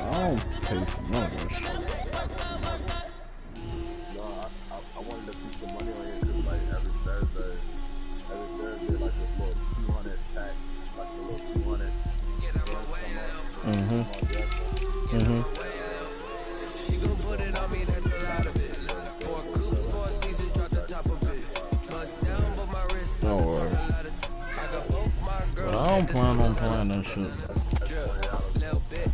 I don't pay for none of that shit. No, I wanted to put some money on here because like every Thursday, like this little 200 pack, like a little 200. She gon' put it on me, that's a lot of it. 4 coops, 4 seasons, drop the top of it. Bust down, but my wrist Don't worry. I got both my girls. But I don't plan on playing that shit. Little bit.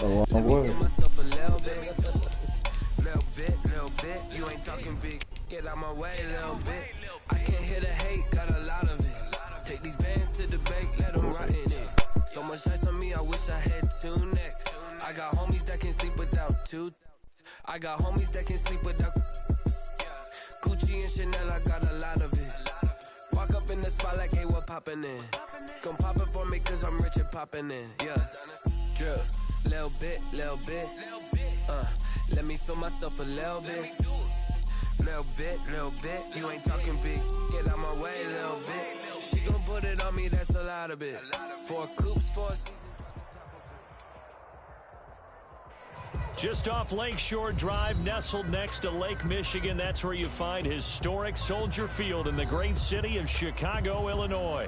A long way. Myself a little bit. You ain't talking big. Get out my way, little bit. I can't hear the hate, got a lot of it. Take these bands to the bank, let them rot in it. So much ice on me, I wish I had 2 necks. I got homies that can sleep without 2. I got homies that can sleep without Gucci and Chanel, I got a lot of it. Walk up in the spot like, hey, what poppin' in? Come pop it for me, cause I'm rich and poppin' in. Yeah, drip, little bit. Let me feel myself a little bit. Little bit. You ain't talking big. Get out my way, little bit. She gon' put it on me, that's a lot of it. 4 coops, 4 seasons. Just off Lakeshore Drive, nestled next to Lake Michigan, that's where you find historic Soldier Field in the great city of Chicago, Illinois.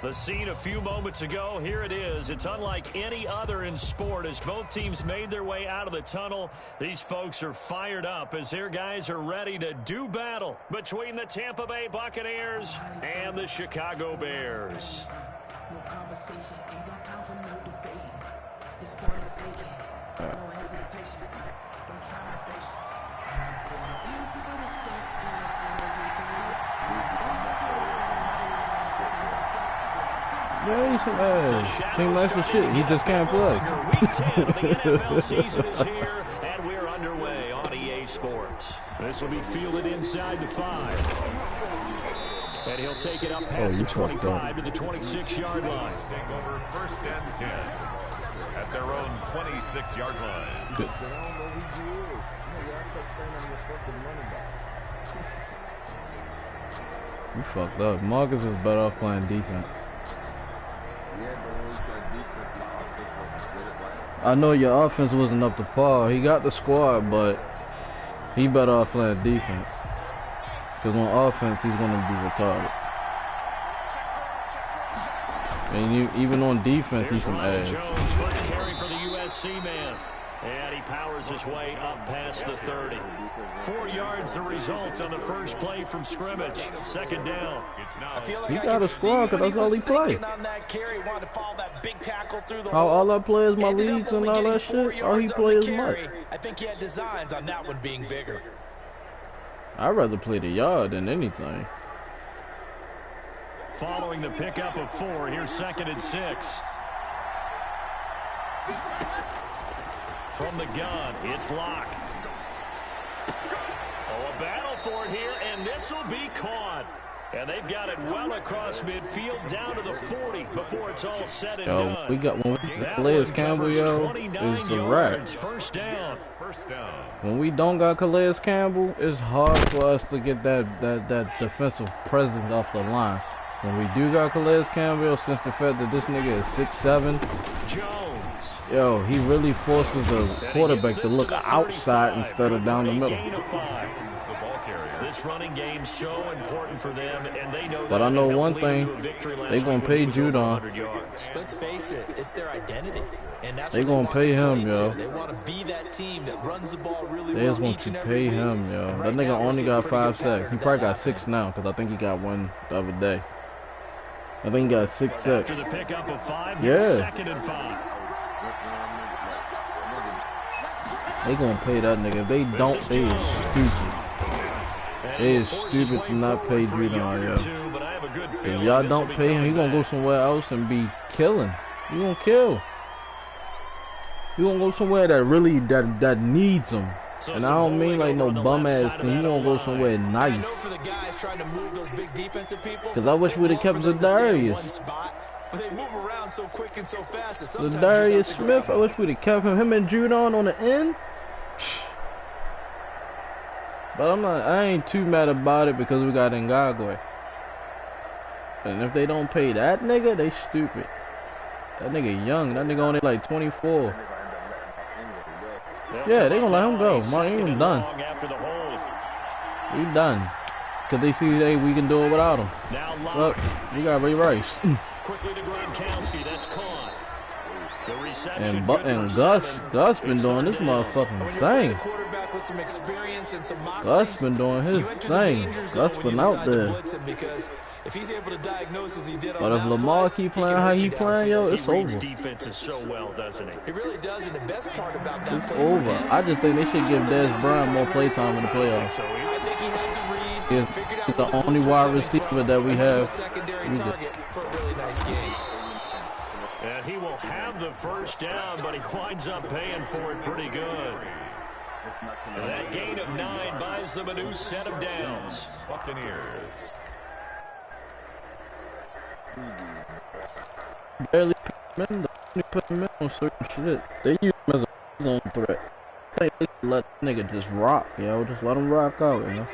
The scene a few moments ago, here it is. It's unlike any other in sport as both teams made their way out of the tunnel. These folks are fired up as their guys are ready to do battle between the Tampa Bay Buccaneers and the Chicago Bears. No conversation, ain't got time for no debate. It's for the taking, no hesitation. Don't try my patience. Yeah, he's some ass. Seems nice as shit. He just can't play. Week 10 of the NFL season is here, and we're underway on EA Sports. This will be fielded inside the 5. And he'll take it up past the 25 to the 26-yard line. Take over 1st and 10 at their own 26-yard line. Good. I don't know who he is. Y'all kept saying I'm your fucking running back. You fucked up. Marcus is better off playing defense. Yeah, but when we play defense, my offense wasn't good at like. I know your offense wasn't up to par. He got the squad, but he better off playing defense. Because on offense, he's going to be retarded. And even on defense, he's some ass. Jones, first carry for the USC man. And he powers his way up past the 30. 4 yards the result on the first play from scrimmage. 2nd down. He got a squad because that's all he play. How all I play is my leagues and all that shit. All he play is Mike. I think he had designs on that one being bigger. I'd rather play the yard than anything. Following the pickup of 4, here's 2nd and 6. From the gun, it's Locke. Oh, a battle for it here, and this will be caught. And they've got it well across midfield down to the 40 before it's all said and done. We got when we Calais Campbell, yo, it's a wrap. First down. When we don't got Calais Campbell, it's hard for us to get that defensive presence off the line. When we do got Calais Campbell, since the fact that this nigga is 6'7", Jones. yo, he really forces the quarterback to look outside instead of down the middle. This running game's so important for them, and they know. But I know one thing, they gonna pay Judon. Let's face it, it's their identity. And that's they gonna pay him, yo. They want to be that team that runs the ball really they well. They just want to pay him, yo. That nigga only got 5 sacks. He probably got 6 now, because I think he got 1 the other day. I think he got 6 sacks. After the pickup of 5, yeah. 2nd and 5. They gonna pay that nigga. If they don't, they is stupid. It is stupid to not pay Judon, yo. If y'all don't pay him, he gonna go somewhere else and be killing. He gonna kill. He gonna go somewhere that really that needs him. And I don't mean like no bum ass thing. He gonna go somewhere nice. Cause I wish we'd have kept Zadarius. Zadarius Smith, I wish we'd have kept him and Judon on the end. But I ain't too mad about it because we got Ngagwe. And if they don't pay that nigga, they stupid. That nigga young. That nigga only like 24. Yeah, they gonna let him go. Mark Ingram done. He done. Cause they see, hey, we can do it without him. Look, you got Ray Rice. Quickly to Gronkowski, that's caught. The reception And Gus been doing this motherfucking thing. Gus been doing his thing. Gus been out there. If he's able to diagnose as he did on But if Lamar keep playing how he playing, yo, it's over. Defenses so well, doesn't he? It really does, and the best part about that It's over. I just think they should give Dez Bryant more playtime in the playoffs. I think he had to read, He's the only wide receiver that we have. Secondary target for a really nice game. And he will have the first down, but he winds up paying for it pretty good. And that gain of 9 buys them a new set of downs. Buccaneers. Barely put him in. They put him in on certain shit. They use him as a zone threat. They let nigga just rock, yo. Just let him rock out, you know.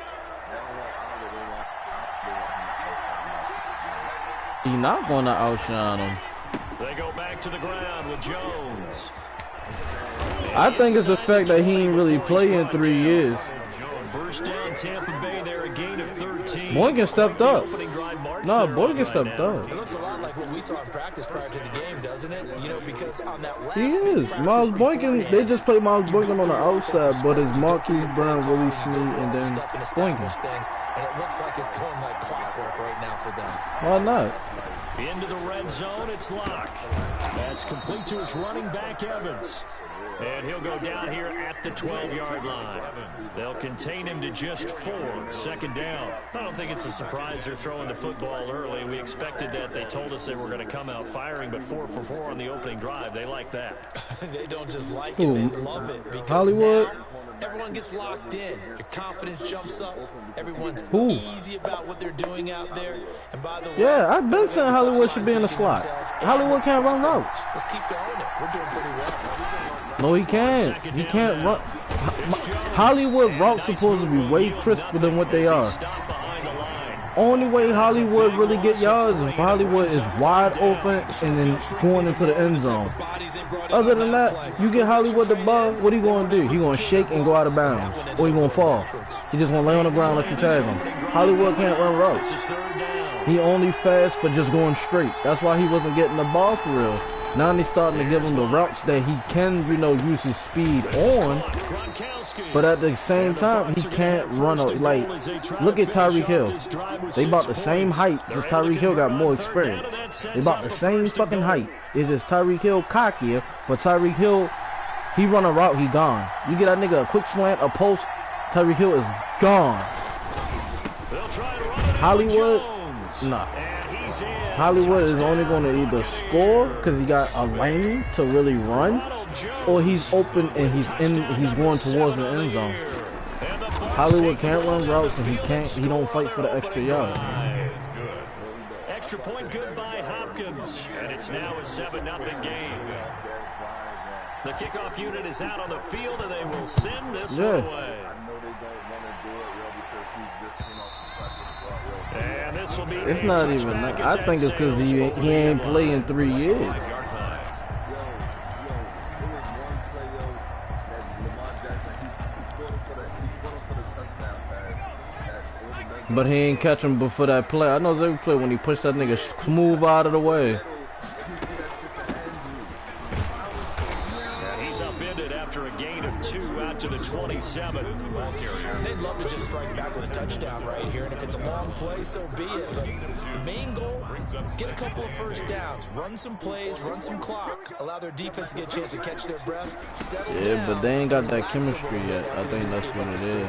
He not gonna outshine him. They go back to the ground with Jones. I think it's the fact that he ain't really played in 3 years. First down, Tampa Bay there, a gain of 13. Boykin stepped up. No, Boykin stepped up. It looks a lot like what we saw in practice prior to the game, doesn't it? You know, because on that last He is. Miles Boykin, they just play Miles Boykin on the outside, but it's Marquise Brown, Willie Snead, and then Boykin. And it looks like it's going like clockwork right now for them. Why not? Into the red zone, it's Locke. That's complete to his running back, Evans. And he'll go down here at the 12-yard line. They'll contain him to just 4, second down. I don't think it's a surprise they're throwing the football early. We expected that. They told us they were going to come out firing, but 4 for 4 on the opening drive. They like that. They don't just like it, they love it. Because Hollywood? now everyone gets locked in. Your confidence jumps up. Everyone's Who? easy about what they're doing out there. And by the way, Yeah, I've been saying Hollywood should be in the slot. Hollywood can't run routes. Let's keep throwing it. We're doing pretty well. No, he can't. He can't run. Hollywood routes supposed to be way crisper than what they are. Only way Hollywood really get yards is if Hollywood is wide open and then going into the end zone. Other than that, you get Hollywood the ball, what he gonna do? He gonna shake and go out of bounds, or he gonna fall. He just gonna lay on the ground if you tag him. Hollywood can't run routes. He only fast for just going straight. That's why he wasn't getting the ball for real. Now they're starting to give him the routes that he can, you know, use his speed on. But at the same time, he can't run out. Like, look at Tyreek Hill. They about the same height, just Tyreek Hill got more experience. They about the same fucking height. It's just Tyreek Hill cockier, but Tyreek Hill, he run a route, he gone. You get that nigga a quick slant, a post, Tyreek Hill is gone. Hollywood, nah. Hollywood is only going to either score because he got a lane to really run, or he's open and he's going towards the end zone. Hollywood can't run routes and he don't fight for the extra yard. Extra point good by Hopkins, and it's now a 7-0 game. The kickoff unit is out on the field, and they will send this one away. And this will be it's not even that. I think it's because he ain't played in 3 years. But he ain't catch him before that play. I know every play when he pushed that nigga smooth out of the way. He's upended after a gain of 2 out to the 27. They'd love to just strike back with a touchdown right here, and if it's a long play, so be it. But the main goal, get a couple of first downs, run some plays, run some clock, allow their defense to get a chance to catch their breath, settle down. But they ain't got that chemistry yet. I think that's what it is.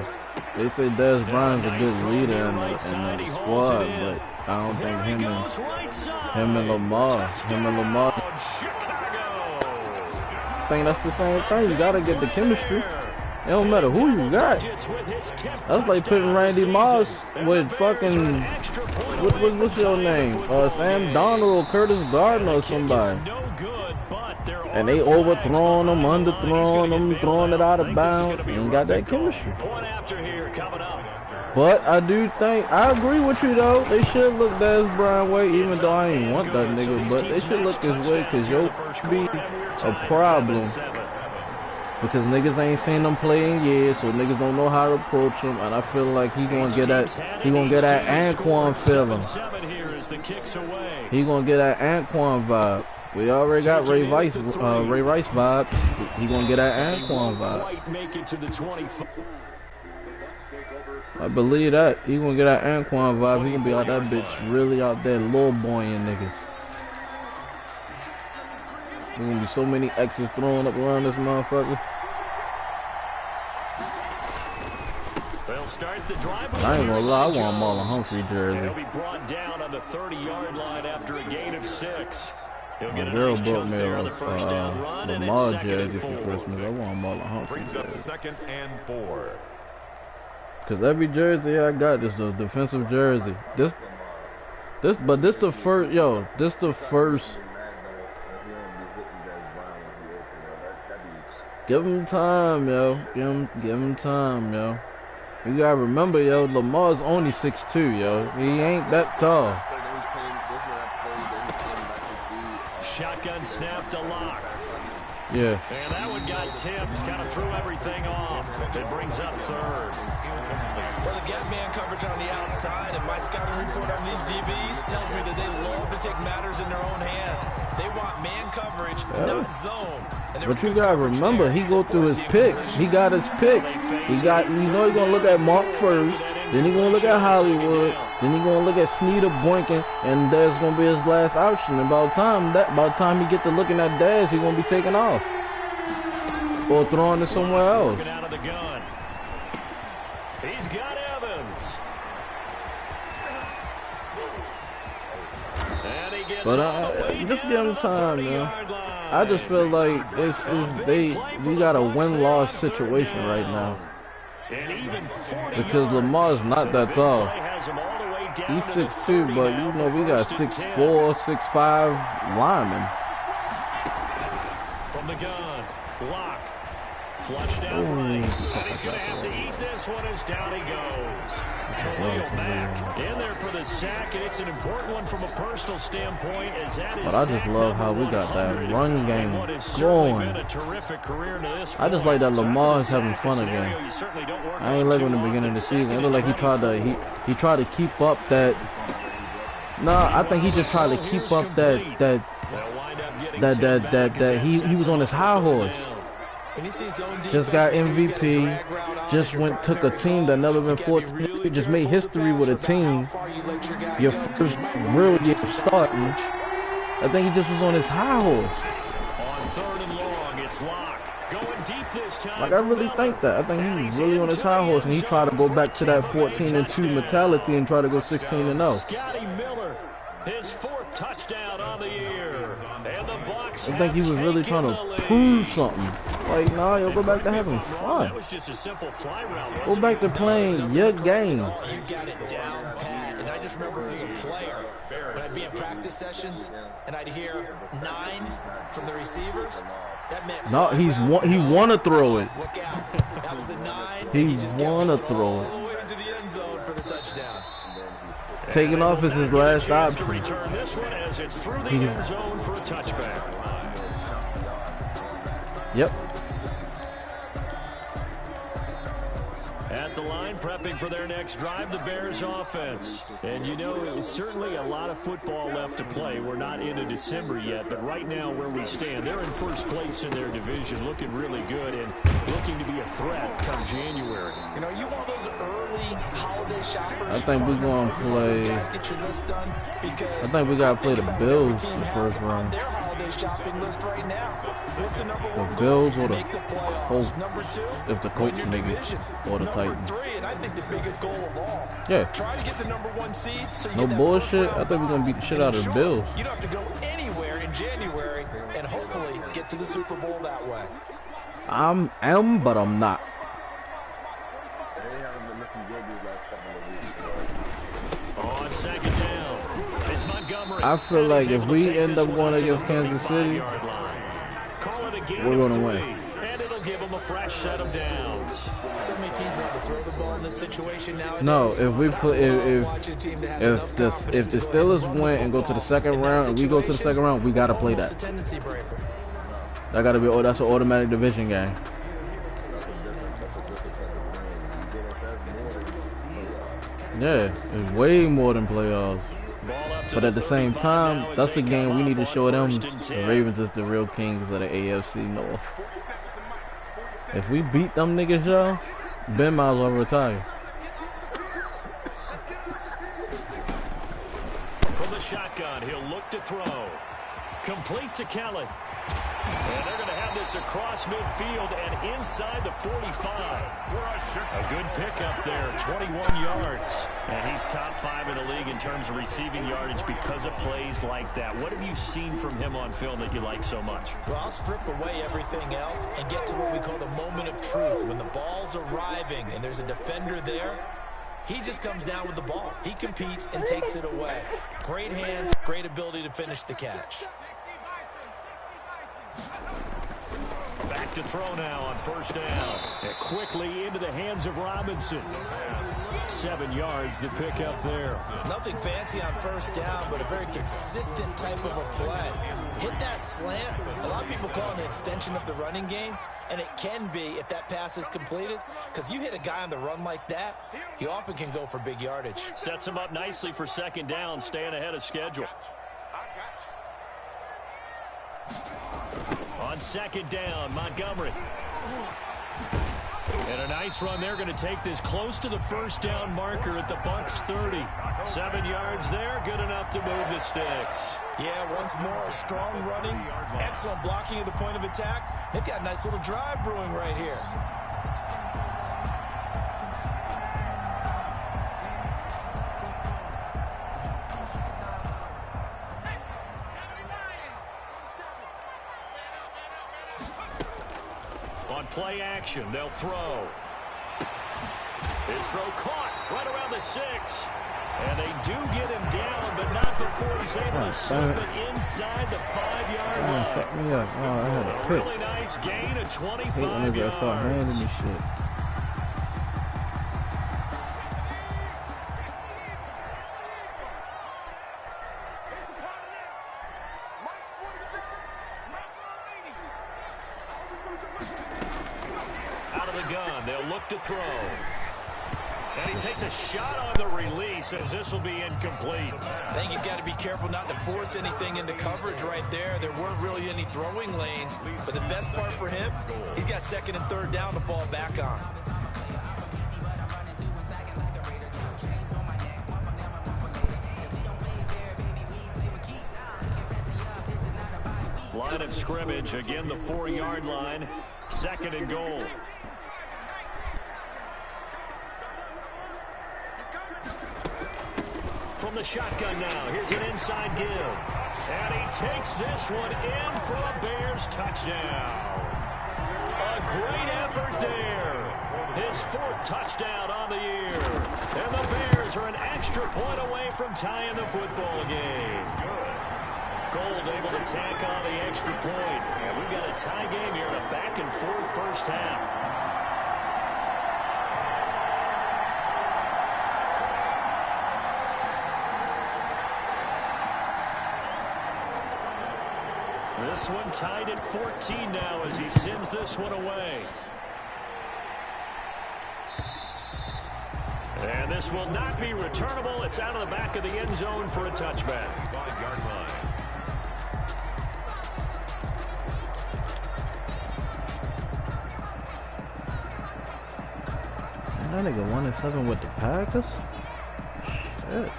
They say Dez Bryant's a good leader in the squad, but I don't think him and Lamar. I think that's the same thing. You gotta get the chemistry. It don't matter who you got. That's like putting Randy Moss with fucking what's your name? Sam Donald or Curtis Gardner or somebody. And they overthrowing them, underthrowing them, throwing it out of bounds. Ain't got that chemistry. Point after here coming up. But I do think, I agree with you though, they should look Dez Bryant way, even though I ain't want that nigga, but they should look his way, because yo be a problem. Because niggas ain't seen him play in years, so niggas don't know how to approach him, and I feel like he gonna get that Anquan feeling. He gonna get that Anquan vibe. We already got Ray Rice vibes. He gonna get that Anquan vibe. I believe that. He gonna get that Anquan vibe. He gonna be out that bitch really out there little boying niggas. There's gonna be so many X's thrown up around this motherfucker. They'll start the drive. I ain't gonna lie, I want Marlon Humphrey jersey. He'll be brought down on the 30-yard line after a gain of 6. He'll get My a girl nice brought chunk me there a on the first down run, and it's Lamar 2nd and jersey 4. for Christmas. I want Marlon Humphrey Brings up jersey. 2nd and 4. Cause every jersey I got is a defensive jersey. This the first, yo. This the first. Give him time, yo. Give him time, yo. You gotta remember, yo. Lamar's only 6'2", yo. He ain't that tall. Shotgun snap to Lock. Yeah. And that one got tipped. Kind of threw everything off. It brings up 3rd. Well, they've got man coverage on the outside, and my scouting report on these DBs tells me that they love to take matters in their own hands. They want man coverage, not zone. But you gotta remember, he go through his picks. He got his picks. He gonna look at Mark first, then he gonna look at Hollywood, then he gonna look at Sneeder, Boykin, and that's gonna be his last option. And by the time he get to looking at Daz, he gonna be taking off or throwing it somewhere else. Out of the gun. He's got Evans. And he gets But just give him time, man. I just feel like we got a win-loss situation right now. Because Lamar's not that tall. He's 6'2", but you know we got 6'4", 6'5" linemen. From the gun, Lock. Flushed out right. And he's going to have to eat this one as down he goes. Khalil Mack in there for the sack, and it's an important one from a personal standpoint. As that is, but I just love how we got that run game going. I just like that Lamar's having fun again. I ain't like in the beginning of the season. It looked like he tried to keep up that. Nah, I think he just tried to keep up that he was on his high horse. Just got MVP, just took a team that never been 14, just made history with a team. Your first real year starting. I think he just was on his high horse. On 3rd and long, it's Lock. Going deep this time. Like, I really think that. I think he was really on his high horse, and he tried to go back to that 14-2 mentality and try to go 16-0. Scotty Miller, his 4th touchdown on the year. And the Bucs I think he was really trying to prove something. Like, nah, yo, go back to having fun. That was just a simple fly route. Go back to playing your game. You got it down pat. And I just remember as a player, when I'd be in practice sessions and I'd hear 9 from the receivers, that meant no, he want to throw it. Look out. That was the 9. He want to throw All it. the way into the end zone for the touchdown. Taking off is his last option. Return this one as it's through the end zone for a touchback. Yep. At the line, prepping for their next drive, the Bears offense. And you know, it's certainly a lot of football left to play. We're not into December yet, but right now where we stand, they're in first place in their division, looking really good and looking to be a threat come January. You know, you want those early holiday shoppers. I think we're going to play. I think we got to play the Bills the first round. Their holiday shopping list right now. What's the number The one Bills goal? or the Make the playoffs. Colts. Number 2, If the Colts make it, or the number Titans. 3, and I think the biggest goal of all. Yeah. Try to get the number 1 seed. So you No get that bullshit. first round I think we're going to beat the shit out of the Sure, Bills. You don't have to go anywhere in January and hopefully get to the Super Bowl that way. I am, but I'm not. On 2nd down, it's Montgomery. I feel like if we end up going against Kansas City, Call it a gain we're of going to 3. win. And it'll That'll give them a fresh set of downs. So many teams want to throw the ball in this situation nowadays. No, if we put if the Steelers win and go to the second round and we go to the second round, we gotta play that. That gotta be. Oh, that's an automatic division game. Yeah, it's way more than playoffs. But at the same time, that's a game we need to show them the Ravens is the real kings of the AFC North. If we beat them niggas, y'all, Ben might as well retire. From the shotgun, he'll look to throw. Complete to Kelly. And they're going to have this across midfield and inside the 45. A good pickup there, 21 yards. And he's top 5 in the league in terms of receiving yardage because of plays like that. What have you seen from him on film that you like so much? Well, I'll strip away everything else and get to what we call the moment of truth. When the ball's arriving and there's a defender there, he just comes down with the ball. He competes and takes it away. Great hands, great ability to finish the catch. Back to throw now on first down. And quickly into the hands of Robinson. 7 yards the pick up there. Nothing fancy on first down, but a very consistent type of a play. Hit that slant. A lot of people call it an extension of the running game, and it can be if that pass is completed, because you hit a guy on the run like that, he often can go for big yardage. Sets him up nicely for second down, staying ahead of schedule. On second down, Montgomery. And a nice run. They're going to take this close to the first down marker at the Bucs 30. 7 yards there, good enough to move the sticks. Yeah, once more, strong running, excellent blocking at the point of attack. They've got a nice little drive brewing right here. Play action, they'll throw. His throw caught right around the 6. And they do get him down, but not before he's able to slip it inside the 5-yard line. A really nice gain of 25 yards. Start handing me shit. To throw. And he takes a shot on the release as this will be incomplete. I think he's got to be careful not to force anything into coverage right there. There weren't really any throwing lanes, but the best part for him, he's got second and third down to fall back on. Line of scrimmage, again the 4-yard line, second and goal. From the shotgun now, here's an inside give. And he takes this one in for a Bears touchdown. A great effort there. His 4th touchdown on the year. And the Bears are an extra point away from tying the football game. Gold able to tack on the extra point. And we've got a tie game here in a back-and-forth first half. This one tied at 14 now as he sends this one away. And this will not be returnable. It's out of the back of the end zone for a touchback. 5-yard line. That nigga 1-7 with the Packers? Shit.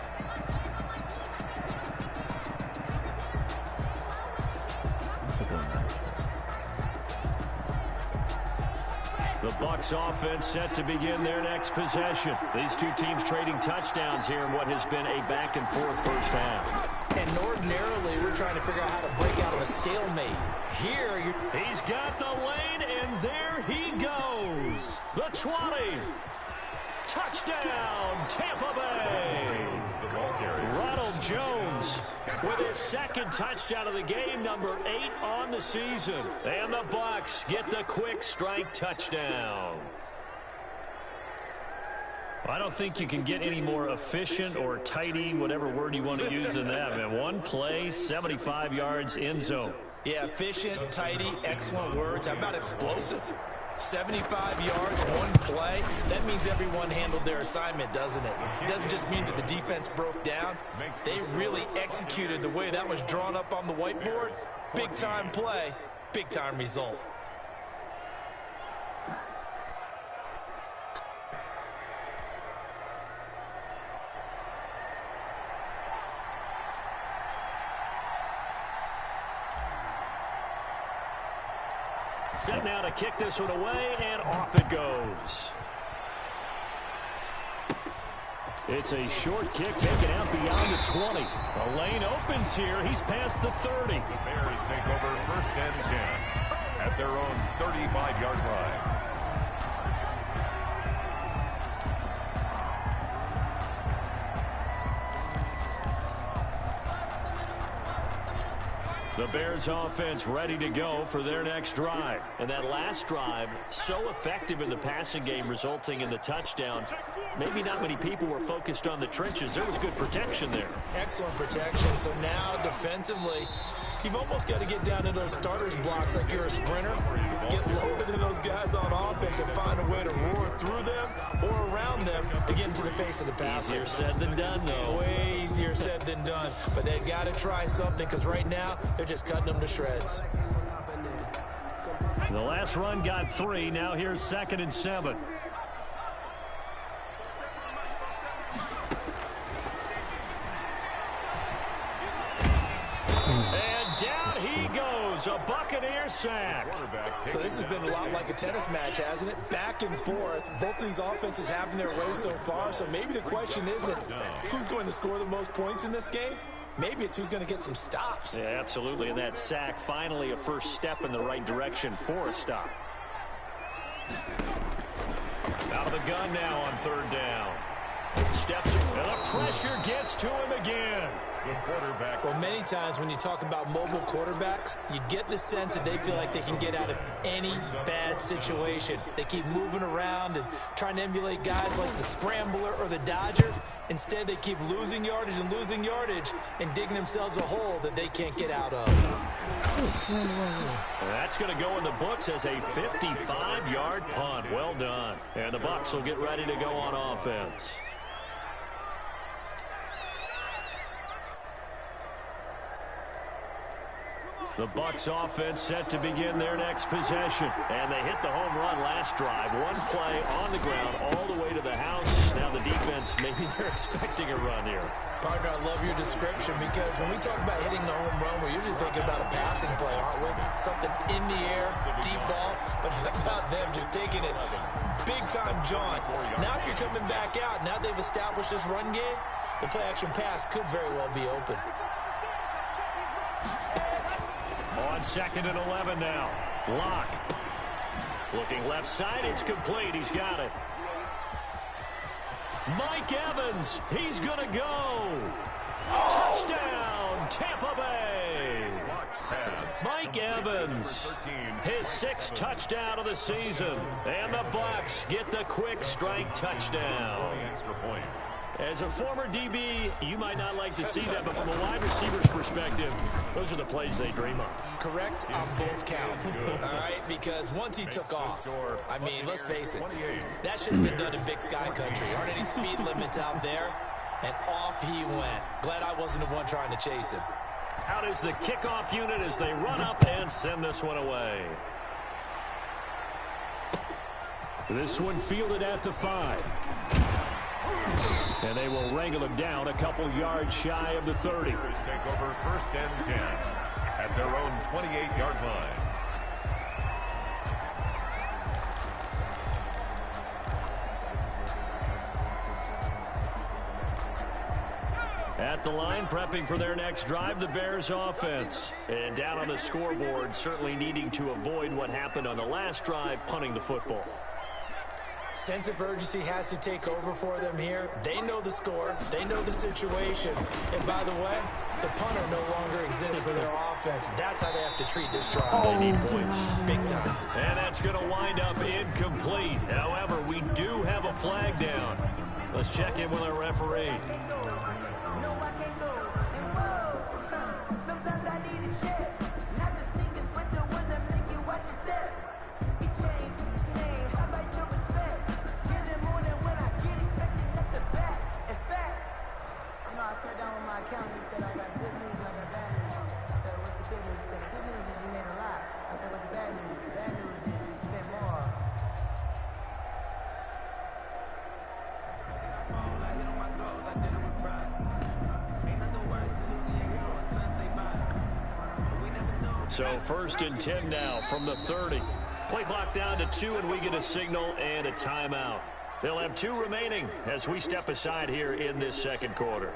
The Bucs offense set to begin their next possession. These two teams trading touchdowns here in what has been a back-and-forth first half. And ordinarily, we're trying to figure out how to break out of a stalemate. Here, he's got the lane, and there he goes. The 20. Touchdown, Tampa Bay. Ronald Jones with his second touchdown of the game, number 8 on the season. And the Bucs get the quick strike touchdown. I don't think you can get any more efficient or tidy, whatever word you want to use in that, man. One play, 75 yards, end zone. Yeah, efficient, tidy, excellent words. How about explosive? 75 yards, one play. That means everyone handled their assignment, doesn't it? It doesn't just mean that the defense broke down. They really executed the way that was drawn up on the whiteboard. Big-time play, big-time result. Set now to kick this one away, and off it goes. It's a short kick taken out beyond the 20. The lane opens here. He's past the 30. The Bears take over 1st and 10 at their own 35-yard line. The Bears offense ready to go for their next drive. And that last drive, so effective in the passing game, resulting in the touchdown. Maybe not many people were focused on the trenches. There was good protection there. Excellent protection. So now defensively, you've almost got to get down to those starters blocks like you're a sprinter. Get lower than those guys on offense and find a way to roar through them or around them to get into the face of the passer. Easier said than done, though. Way easier said than done. But they've got to try something because right now they're just cutting them to shreds. The last run got 3. Now here's 2nd and 7. A Buccaneer sack. So this has been a lot like a tennis match, hasn't it? Back and forth. Both of these offenses having their way so far. So maybe the question isn't who's going to score the most points in this game. Maybe it's who's going to get some stops. Yeah, absolutely. And that sack, finally a first step in the right direction for a stop. Out of the gun now on 3rd down. Steps, and the pressure gets to him again. The quarterback. Well, many times when you talk about mobile quarterbacks, you get the sense that they feel like they can get out of any bad situation. They keep moving around and trying to emulate guys like the scrambler or the dodger. Instead, they keep losing yardage and digging themselves a hole that they can't get out of. That's going to go in the books as a 55-yard punt. Well done. And the Bucs will get ready to go on offense. The Bucs offense set to begin their next possession. And they hit the home run last drive. One play on the ground all the way to the house. Now the defense, maybe they're expecting a run here. Partner, I love your description because when we talk about hitting the home run, we're usually thinking about a passing play, aren't we? Something in the air, deep ball. But how about them just taking it big-time jaunt? Now if you're coming back out, now they've established this run game, the play-action pass could very well be open. On 2nd and 11 now. Lock. Looking left side. It's complete. He's got it. Mike Evans. He's going to go. Touchdown, Tampa Bay. Mike Evans. His 6th touchdown of the season. And the Bucs get the quick strike touchdown. As a former DB, you might not like to see that, but from a wide receiver's perspective, those are the plays they dream of. Correct on both counts, all right? Because once he took off, I mean, let's face it, that should have been done in Big Sky country. Aren't any speed limits out there? And off he went. Glad I wasn't the one trying to chase him. Out is the kickoff unit as they run up and send this one away. This one fielded at the 5. And they will wrangle him down a couple yards shy of the 30. Take over 1st and 10 at their own 28-yard line. At the line, prepping for their next drive, the Bears offense. And down on the scoreboard, certainly needing to avoid what happened on the last drive, punting the football. Sense of urgency has to take over for them here. They know the score. They know the situation. And by the way, the punter no longer exists for their offense. That's how they have to treat this drive. They need points. Big time. And that's going to wind up incomplete. However, we do have a flag down. Let's check in with our referee. Sometimes I need a check. Not the sneakers, but the ones that make you watch your step. It changed. Hey, how about your respect? Give them more than when I get expected at the back. In fact, I know I sat down with my accountant. He said I got good news and I got bad news. I said, what's the good news? He said, the good news is you made a lot. I said, what's the bad news? The bad news is you spent more. So 1st and 10 now from the 30. Play clock down to 2, and we get a signal and a timeout. They'll have 2 remaining as we step aside here in this second quarter.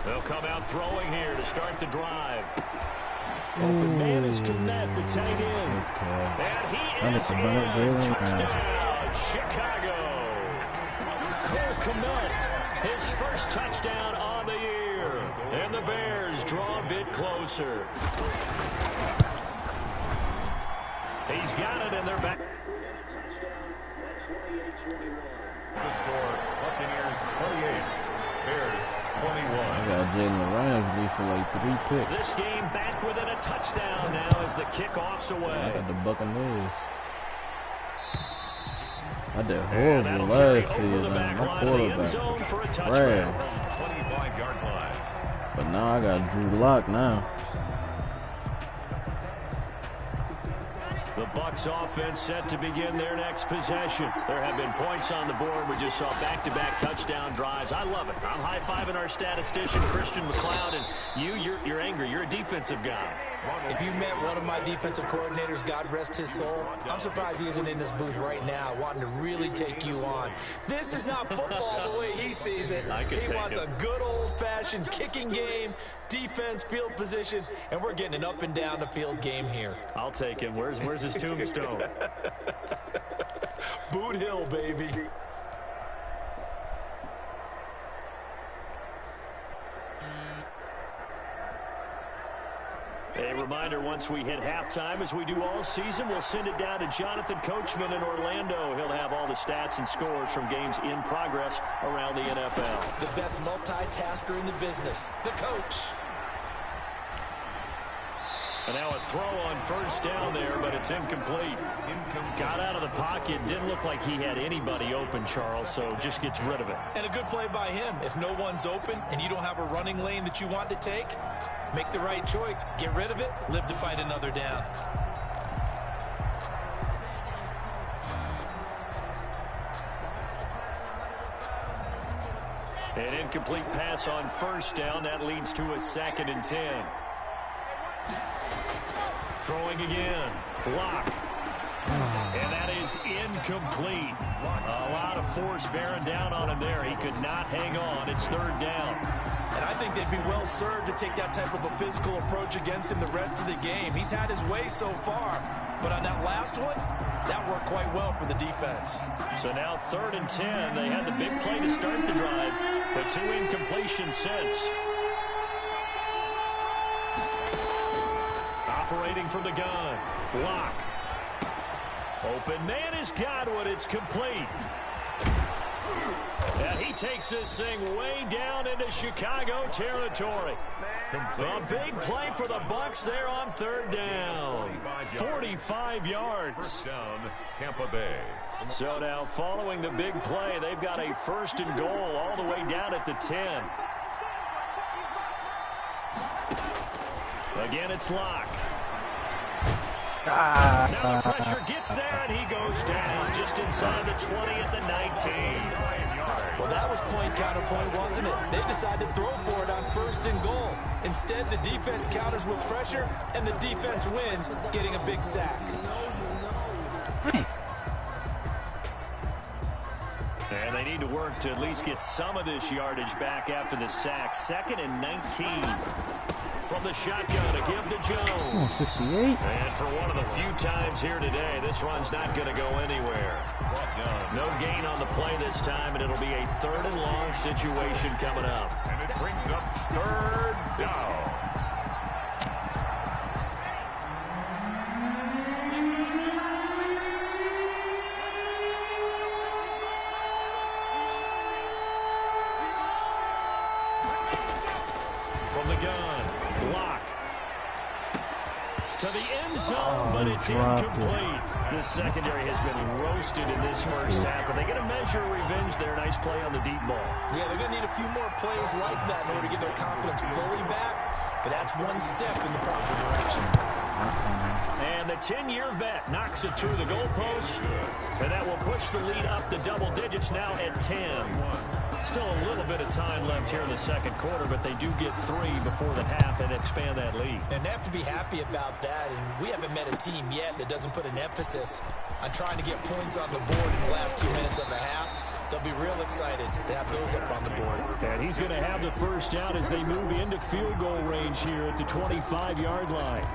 They'll come out throwing here to start the drive. Open man is Kmet, the tight end. And he is in. Touchdown, Chicago. Cole Kmet, his first touchdown on the year. And the Bears draw a bit closer. He's got it in their back. The score, Buccaneers 28, Bears 21. I got Jalen Ramsey for like 3 picks. This game back within a touchdown now as the kickoff's away. I got the Buccaneers. I did horrible last season. My quarterback trash. 25-yard line. But now I got Drew Lock now. The Bucs offense set to begin their next possession. There have been points on the board. We just saw back-to-back touchdown drives. I love it. I'm high-fiving our statistician, Christian McLeod, and you're angry. You're a defensive guy. If you met one of my defensive coordinators, God rest his soul, I'm surprised he isn't in this booth right now wanting to really take you on. This is not football the way he sees it. He wants a good old-fashioned kicking game, defense, field position, and we're getting an up-and-down-the-field game here. I'll take him. Where's his tombstone? Boot Hill, baby. A reminder, once we hit halftime, as we do all season, we'll send it down to Jonathan Coachman in Orlando. He'll have all the stats and scores from games in progress around the NFL. The best multitasker in the business, the coach. And now a throw on first down there, but it's incomplete. Got out of the pocket. Didn't look like he had anybody open, Charles, so just gets rid of it. And a good play by him. If no one's open and you don't have a running lane that you want to take, make the right choice. Get rid of it. Live to fight another down. An incomplete pass on first down. That leads to a 2nd and 10. Throwing again. Block. And that is incomplete. A lot of force bearing down on him there. He could not hang on. It's 3rd down. And I think they'd be well served to take that type of a physical approach against him the rest of the game. He's had his way so far. But on that last one, that worked quite well for the defense. So now 3rd and 10. They had the big play to start the drive, but 2 incompletions since. Operating from the gun. Block. Open man is Godwin. It's complete. And he takes this thing way down into Chicago territory. A big play for the Bucs there on 3rd down. 45 yards. First down, Tampa Bay. So now following the big play, they've got a 1st and goal all the way down at the 10. Again, it's Locke. Now the pressure gets there, and he goes down just inside the 20 at the 19. Well, that was point counterpoint, wasn't it? They decided to throw for it on 1st and goal. Instead, the defense counters with pressure, and the defense wins, getting a big sack. they need to work to at least get some of this yardage back after the sack. 2nd and 19. From the shotgun, a give to Jones. 68. And for one of the few times here today, this run's not going to go anywhere. No gain on the play this time, and it'll be a 3rd and long situation coming up. And it brings up 3rd down. From the gun, block. To the end zone, but it's incomplete. This secondary has been roasted in this first half, but they get a measure of revenge there. Nice play on the deep ball. Yeah, they're going to need a few more plays like that in order to get their confidence fully back, but that's one step in the proper direction. And the 10-year vet knocks it through the goalpost, and that will push the lead up to double digits now at 10. Still a little bit of time left here in the second quarter, but they do get 3 before the half and expand that lead. And they have to be happy about that, and we haven't met a team yet that doesn't put an emphasis on trying to get points on the board in the last 2 minutes of the half. They'll be real excited to have those up on the board. And he's going to have the first down as they move into field goal range here at the 25-yard line.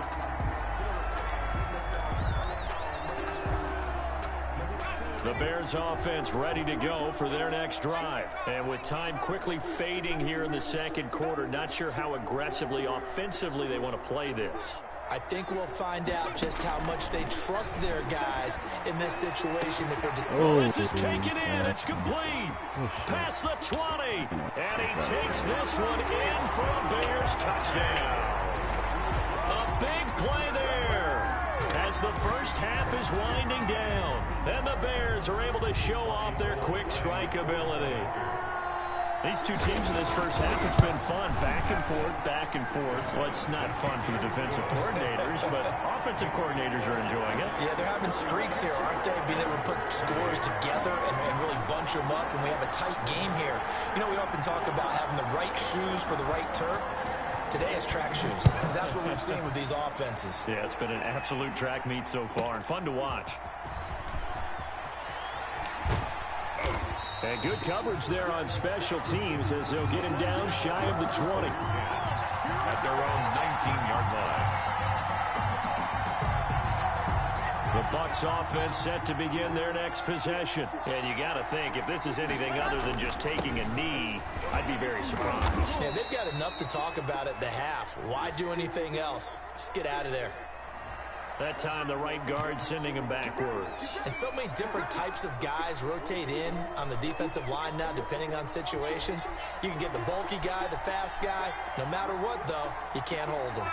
The Bears offense ready to go for their next drive. And with time quickly fading here in the second quarter, not sure how aggressively, offensively they want to play this. I think we'll find out just how much they trust their guys in this situation. If they're just this is taken in. It's complete. Past the 20. And he takes this one in for a Bears touchdown. A big play there as the first half is winding down. And the Bears are able to show off their quick strike ability. These two teams in this first half, it's been fun. Back and forth, back and forth. Well, it's not fun for the defensive coordinators, but offensive coordinators are enjoying it. Yeah, they're having streaks here, aren't they? Being able to put scores together and really bunch them up, and we have a tight game here. You know, we often talk about having the right shoes for the right turf. Today it's track shoes. That's what we've seen with these offenses. Yeah, it's been an absolute track meet so far, and fun to watch. And good coverage there on special teams as they'll get him down shy of the 20. At their own 19-yard line. The Bucs offense set to begin their next possession. And you got to think, if this is anything other than just taking a knee, I'd be very surprised. Yeah, they've got enough to talk about at the half. Why do anything else? Just get out of there. That time, the right guard sending him backwards. And so many different types of guys rotate in on the defensive line now, depending on situations. You can get the bulky guy, the fast guy. No matter what, though, you can't hold them.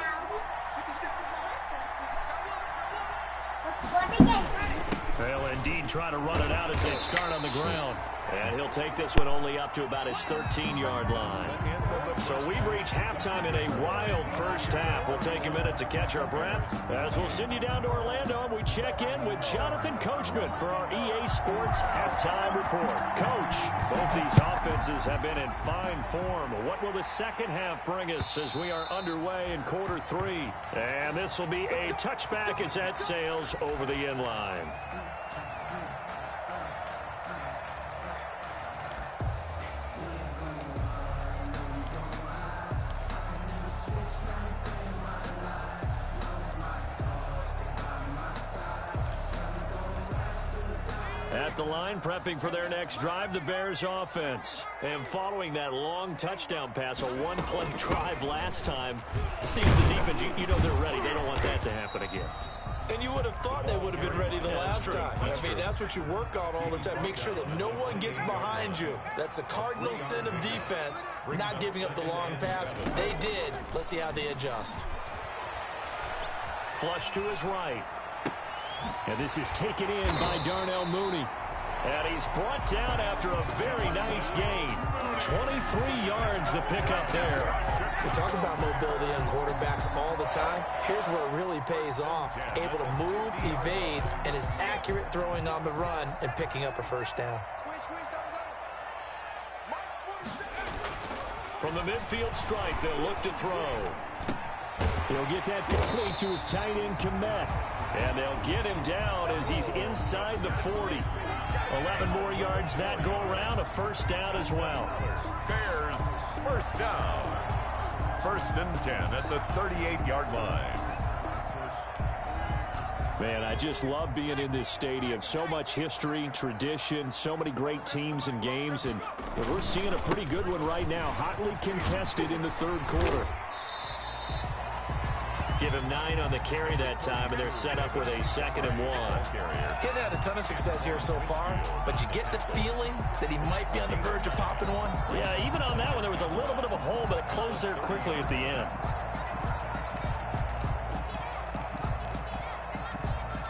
They'll indeed try to run it out as they start on the ground. And he'll take this one only up to about his 13-yard line. So we've reached halftime in a wild first half. We'll take a minute to catch our breath as we'll send you down to Orlando and we check in with Jonathan Coachman for our EA Sports Halftime Report. Coach, both these offenses have been in fine form. What will the second half bring us as we are underway in quarter 3? And this will be a touchback as that sails over the end line. At the line, prepping for their next drive, the Bears offense. And following that long touchdown pass, a one-play drive last time, seems the defense, you know they're ready. They don't want that to happen again. And you would have thought they would have been ready the last time. That's what you work on all the time. Make sure that no one gets behind you. That's the cardinal sin of defense, not giving up the long pass. They did. Let's see how they adjust. Flush to his right. And this is taken in by Darnell Mooney. And he's brought down after a very nice gain. 23 yards to pick up there. We talk about mobility on quarterbacks all the time. Here's where it really pays off. Able to move, evade, and is accurate throwing on the run and picking up a first down. From the midfield stripe, they'll look to throw. He'll get that complete to his tight end, Komet. And they'll get him down as he's inside the 40. 11 more yards that go around, a first down as well. Bears, first down. 1st and 10 at the 38-yard line. Man, I just love being in this stadium. So much history, tradition, so many great teams and games, and we're seeing a pretty good one right now, hotly contested in the 3rd quarter. Give him 9 on the carry that time, and they're set up with a 2nd and 1. Getting had a ton of success here so far, but you get the feeling that he might be on the verge of popping one. Yeah, even on that one, there was a little bit of a hole, but it closed there quickly at the end.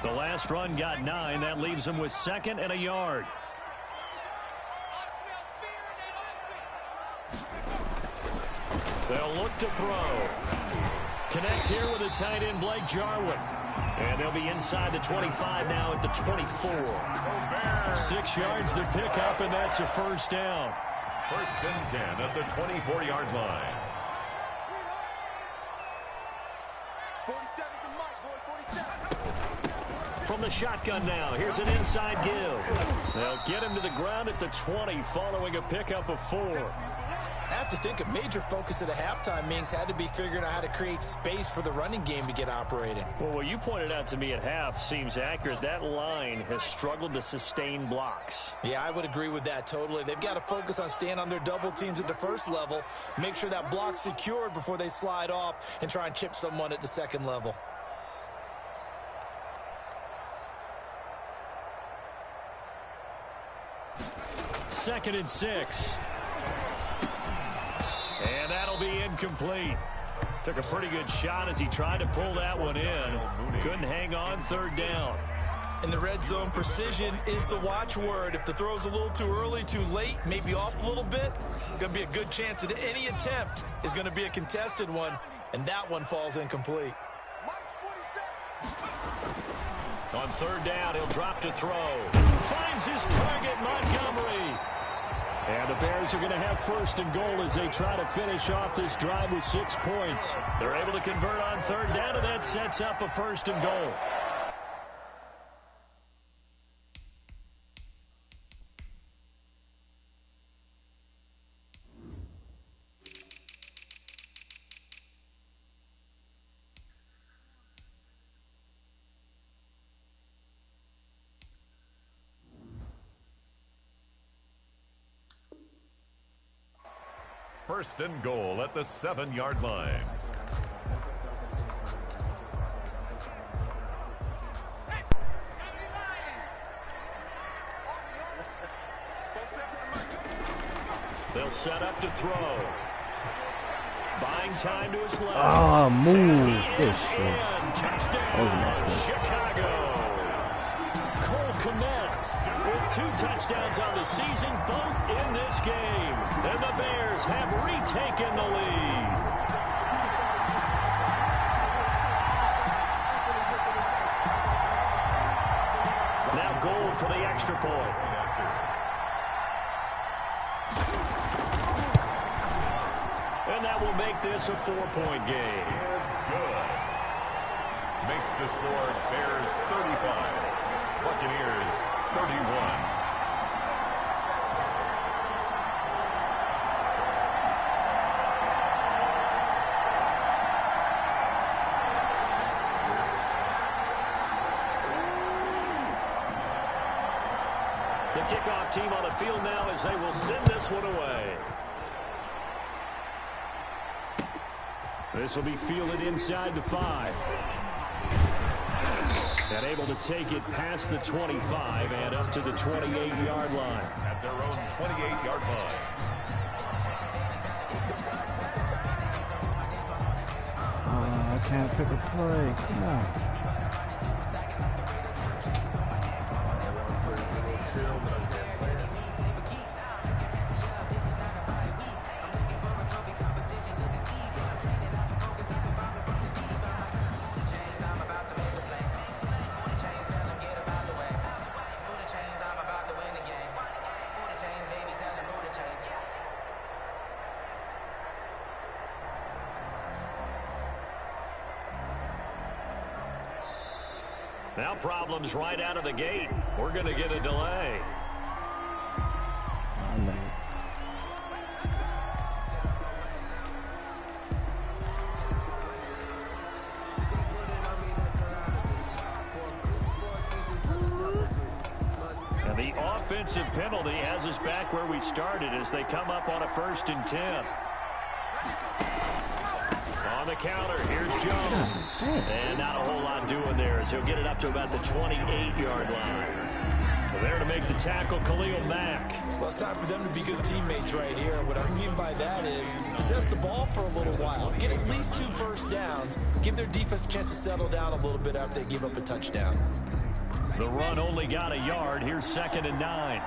The last run got 9. That leaves him with 2nd and a yard. They'll look to throw. Connects here with a tight end, Blake Jarwin. And they'll be inside the 25 now at the 24. 6 yards to pick up, and that's a first down. 1st and 10 at the 24-yard line. 47 From the shotgun now, here's an inside give. They'll get him to the ground at the 20 following a pickup of 4. I have to think a major focus at a halftime means had to be figuring out how to create space for the running game to get operating. Well, what you pointed out to me at half seems accurate. That line has struggled to sustain blocks. Yeah, I would agree with that totally. They've got to focus on staying on their double teams at the 1st level, make sure that block's secured before they slide off and try and chip someone at the 2nd level. Second and 6. And that'll be incomplete. Took a pretty good shot as he tried to pull that one in. Couldn't hang on, 3rd down. In the red zone, precision is the watchword. If the throw's a little too early, too late, maybe off a little bit, going to be a good chance that any attempt is going to be a contested one, and that one falls incomplete. On 3rd down, he'll drop to throw. Finds his target, Montgomery. And the Bears are going to have 1st and goal as they try to finish off this drive with 6 points. They're able to convert on 3rd down, and that sets up a 1st and goal. First and goal at the 7-yard line. They'll set up to throw. Buying time to his left. Ah, move. This Touchdown, Chicago. Cole Kmet with 2 touchdowns on the season, both in this game. And the Bears have retaken the lead. Now Gold for the extra point. And that will make this a 4-point game. Good. Makes the score Bears 35, Buccaneers 31. The kickoff team on the field now as they will send this one away. This will be fielded inside the 5. And able to take it past the 25 and up to the 28-yard line. At their own 28-yard line. I can't pick a play. Come on. Now problems right out of the gate. We're going to get a delay. And the offensive penalty has us back where we started as they come up on a 1st and 10. On the counter, here's Jones. And not a whole lot doing there as he'll get it up to about the 28-yard line. There to make the tackle, Khalil Mack. Well, it's time for them to be good teammates right here. What I mean by that is possess the ball for a little while, get at least 2 first downs, give their defense a chance to settle down a little bit after they give up a touchdown. The run only got a yard. Here's 2nd and 9.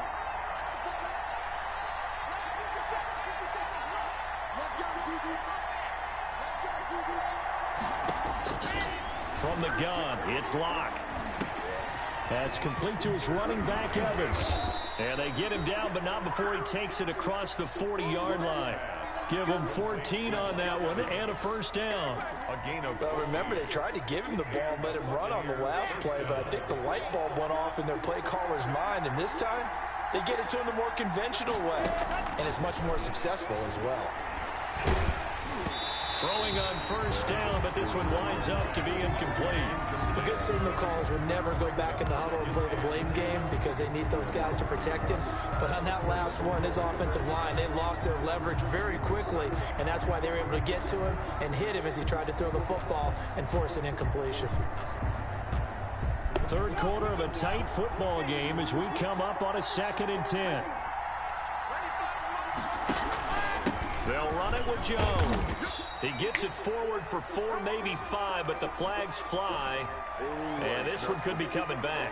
From the gun, it's Locke. That's complete to his running back, Evans. And they get him down, but not before he takes it across the 40-yard line. Give him 14 on that one and a 1st down. Well, remember, they tried to give him the ball and let him run on the last play, but I think the light bulb went off in their play caller's mind, and this time they get it to him the more conventional way, and it's much more successful as well. Throwing on 1st down, but this one winds up to be incomplete. The good signal callers would never go back in the huddle and play the blame game because they need those guys to protect him. But on that last one, his offensive line, they lost their leverage very quickly, and that's why they were able to get to him and hit him as he tried to throw the football and force an incompletion. 3rd quarter of a tight football game as we come up on a 2nd and 10. They'll run it with Jones. He gets it forward for 4, maybe 5, but the flags fly, and this one could be coming back.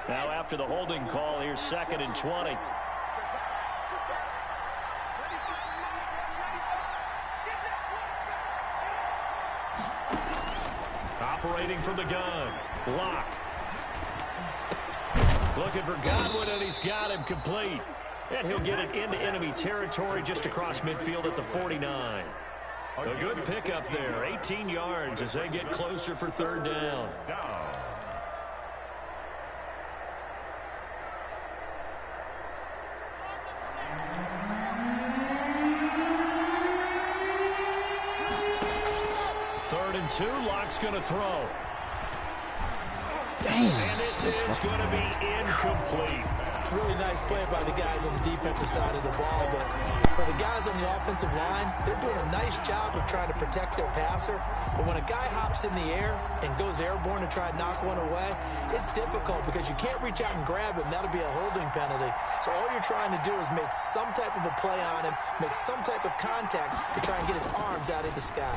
Now after the holding call, here's 2nd and 20. Operating from the gun, Locke. Looking for Godwin, and he's got him complete. And he'll get it into enemy territory just across midfield at the 49. A good pickup there, 18 yards as they get closer for 3rd down. Third and 2, Locke's going to throw. And this is going to be incomplete. Really nice play by the guys on the defensive side of the ball, but for the guys on the offensive line, they're doing a nice job of trying to protect their passer. But when a guy hops in the air and goes airborne to try and knock one away, it's difficult because you can't reach out and grab him. That'll be a holding penalty. So all you're trying to do is make some type of a play on him, make some type of contact to try and get his arms out of the sky.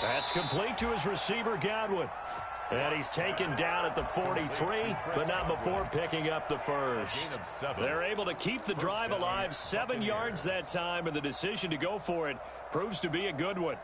That's complete to his receiver, Godwin. And he's taken down at the 43, but not before picking up the 1st. They're able to keep the drive alive, 7 yards that time, and the decision to go for it proves to be a good one.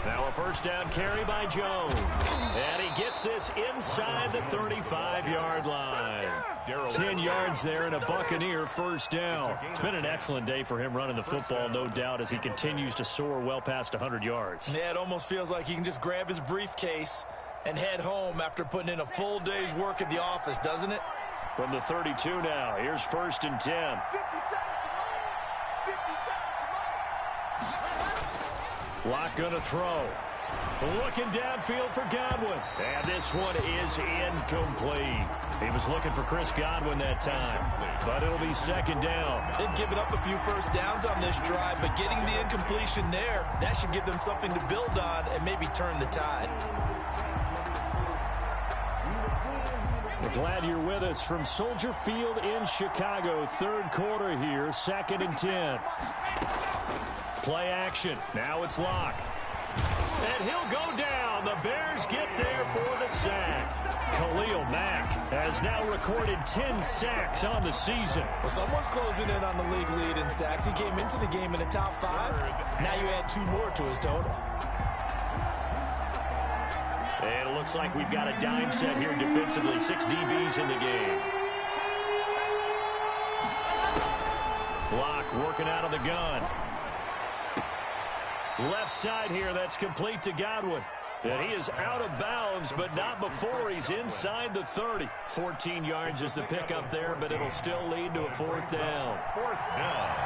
Now a 1st down carry by Jones. And he gets this inside the 35-yard line. 10 yards there and a Buccaneer 1st down. It's been an excellent day for him running the football, no doubt, as he continues to soar well past 100 yards. Yeah, it almost feels like he can just grab his briefcase and head home after putting in a full day's work at the office, doesn't it? From the 32 now, here's 1st and 10. Locke gonna throw. Looking downfield for Godwin. And this one is incomplete. He was looking for Chris Godwin that time. But it'll be 2nd down. They've given up a few 1st downs on this drive, but getting the incompletion there, that should give them something to build on and maybe turn the tide. We're glad you're with us from Soldier Field in Chicago. 3rd quarter here, 2nd and 10. Play action. Now it's Locke. And he'll go down. The Bears get there for the sack. Khalil Mack has now recorded 10 sacks on the season. Well, someone's closing in on the league lead in sacks. He came into the game in the top 5. Now you add 2 more to his total. And it looks like we've got a dime set here defensively. 6 DBs in the game. Block working out of the gun. Left side here, that's complete to Godwin. And he is out of bounds, but not before he's inside the 30. 14 yards is the pickup there, but it'll still lead to a 4th down. 4th down.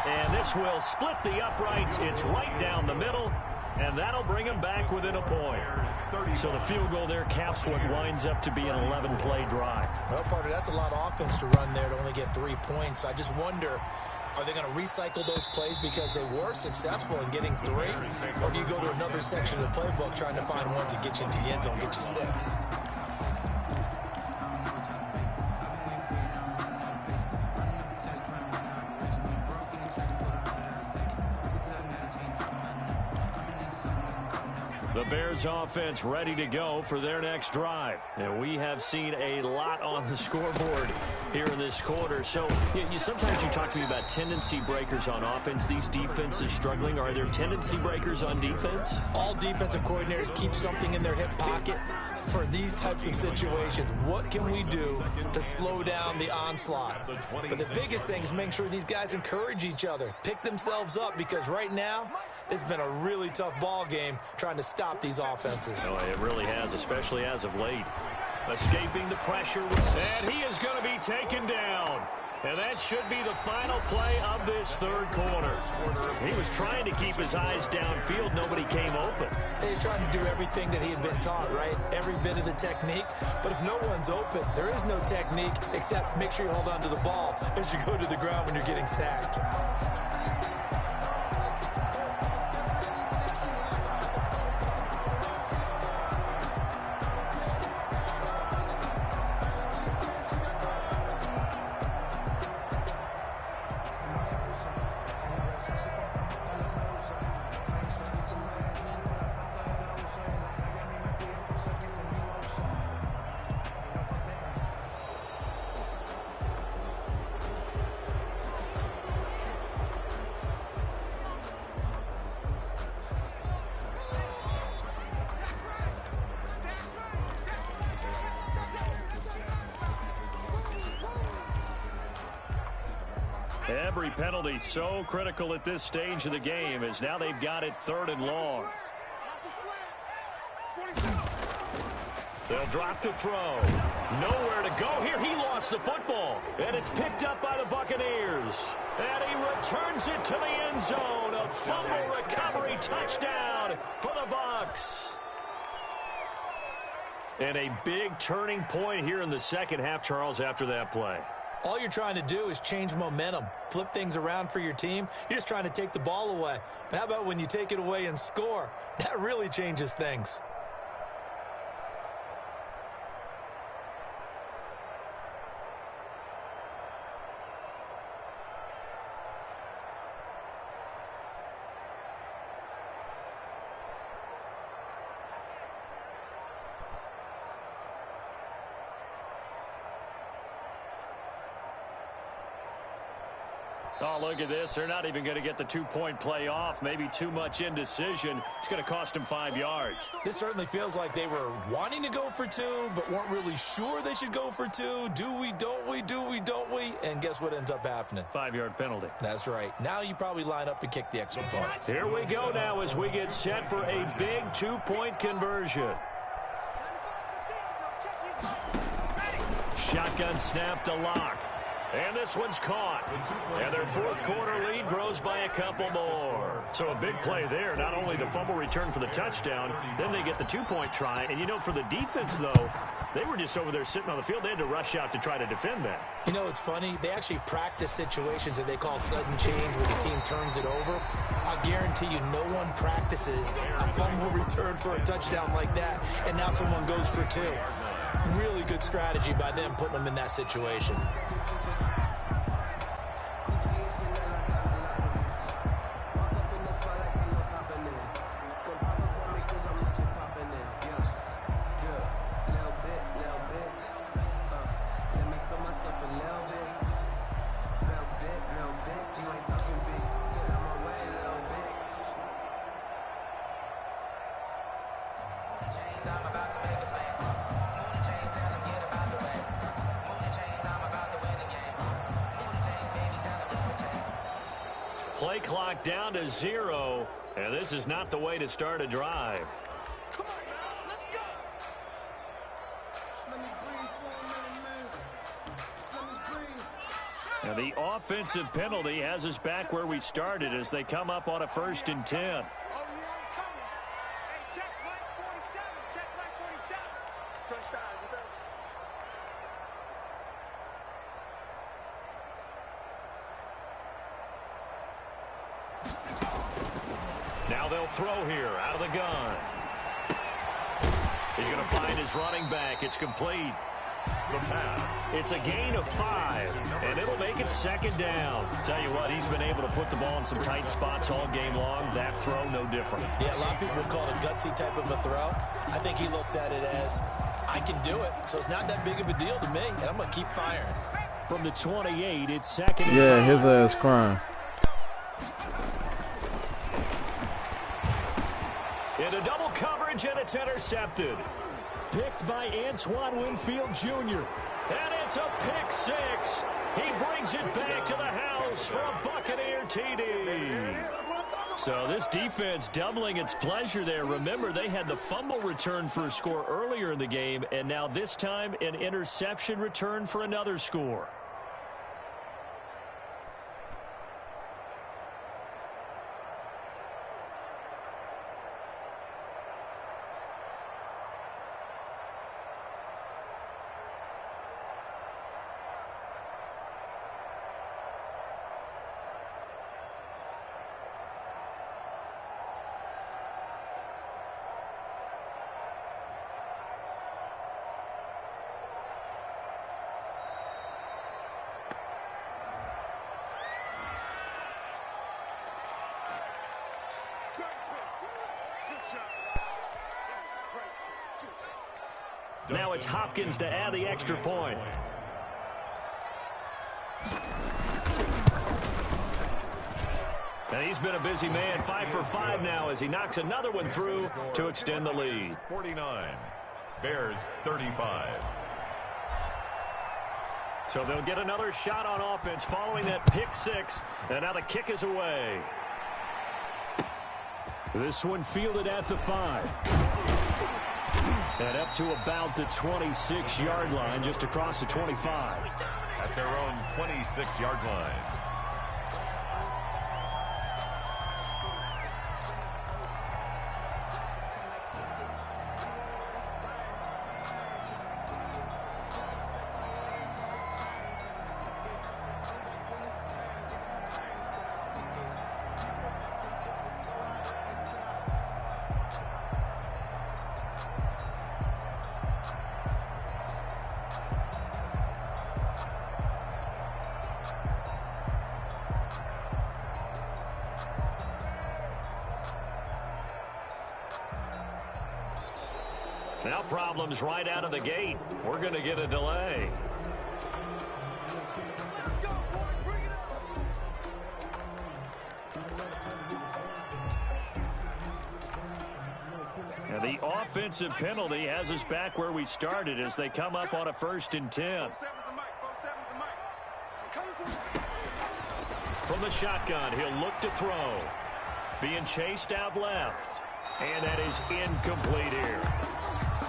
And this will split the uprights. It's right down the middle, and that'll bring him back within a point. So the field goal there caps what winds up to be an 11-play drive. Well, partner, that's a lot of offense to run there to only get 3 points. So I just wonder, are they going to recycle those plays because they were successful in getting 3? Or do you go to another section of the playbook trying to find ones that get you into the end zone, get you 6? The Bears offense ready to go for their next drive. And we have seen a lot on the scoreboard here in this quarter. So sometimes you talk to me about tendency breakers on offense. These defenses struggling. Are there tendency breakers on defense? All defensive coordinators keep something in their hip pocket for these types of situations. What can we do to slow down the onslaught? But the biggest thing is making sure these guys encourage each other, pick themselves up, because right now it's been a really tough ball game trying to stop these offenses. Oh, it really has, especially as of late. Escaping the pressure, and he is going to be taken down. And that should be the final play of this 3rd quarter. He was trying to keep his eyes downfield. Nobody came open. He's trying to do everything that he had been taught, right? Every bit of the technique. But if no one's open, there is no technique except make sure you hold on to the ball as you go to the ground when you're getting sacked. Every penalty so critical at this stage of the game, as now they've got it 3rd and long. They'll drop to throw. Nowhere to go here. He lost the football. And it's picked up by the Buccaneers. And he returns it to the end zone. A fumble recovery touchdown for the Bucs. And a big turning point here in the second half, Charles, after that play. All you're trying to do is change momentum, flip things around for your team. You're just trying to take the ball away. But how about when you take it away and score? That really changes things. Oh, look at this. They're not even going to get the 2-point play off. Maybe too much indecision. It's going to cost them 5 yards. This certainly feels like they were wanting to go for 2, but weren't really sure they should go for 2. Do we, don't we, do we, don't we? And guess what ends up happening? 5-yard penalty. That's right. Now you probably line up and kick the extra point. Here we go now as we get set for a big 2-point conversion. Shotgun snap to Lock. And this one's caught. And their 4th quarter lead grows by a couple more. So a big play there. Not only the fumble return for the touchdown, then they get the 2-point try. And, you know, for the defense, though, they were just over there sitting on the field. They had to rush out to try to defend that. You know, it's funny. They actually practice situations that they call sudden change where the team turns it over. I guarantee you no one practices a fumble return for a touchdown like that, and now someone goes for 2. Really good strategy by them putting them in that situation. Play clock down to 0, and this is not the way to start a drive. Come on, now. Let's go. Let me breathe for a minute, man. Let me breathe. Now the offensive penalty has us back where we started as they come up on a 1st and 10. Oh, yeah, I'm coming. Hey, check right 47. Check right 47. Touchdown, defense. Now they'll throw here out of the gun. He's going to find his running back. It's complete. The pass. It's a gain of 5, and it'll make it 2nd down. Tell you what, he's been able to put the ball in some tight spots all game long. That throw, no different. Yeah, a lot of people would call it a gutsy type of a throw. I think he looks at it as, I can do it, so it's not that big of a deal to me, and I'm going to keep firing. From the 28, it's 2nd and 5. Yeah, his ass crying. Into double coverage, and it's intercepted. Picked by Antoine Winfield Jr. And it's a pick 6. He brings it back to the house for a Buccaneer TD. So this defense doubling its pleasure there. Remember, they had the fumble return for a score earlier in the game, and now this time an interception return for another score. Now it's Hopkins to add the extra point. And he's been a busy man, 5 for 5 now as he knocks another one through to extend the lead. 49. Bears 35. So they'll get another shot on offense following that pick 6. And now the kick is away. This one fielded at the 5. And up to about the 26-yard line, just across the 25. At their own 26-yard line. Now problems right out of the gate. We're going to get a delay. And the offensive penalty has us back where we started as they come up on a 1st and 10. From the shotgun, he'll look to throw. Being chased out left. And that is incomplete here.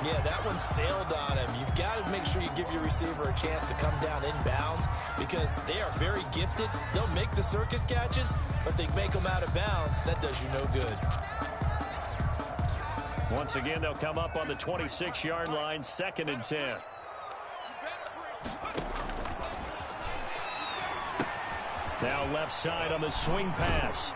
Yeah, that one sailed on him. You've got to make sure you give your receiver a chance to come down inbounds because they are very gifted. They'll make the circus catches, but they make them out of bounds. That does you no good. Once again, they'll come up on the 26-yard line, 2nd and 10. Now left side on the swing pass.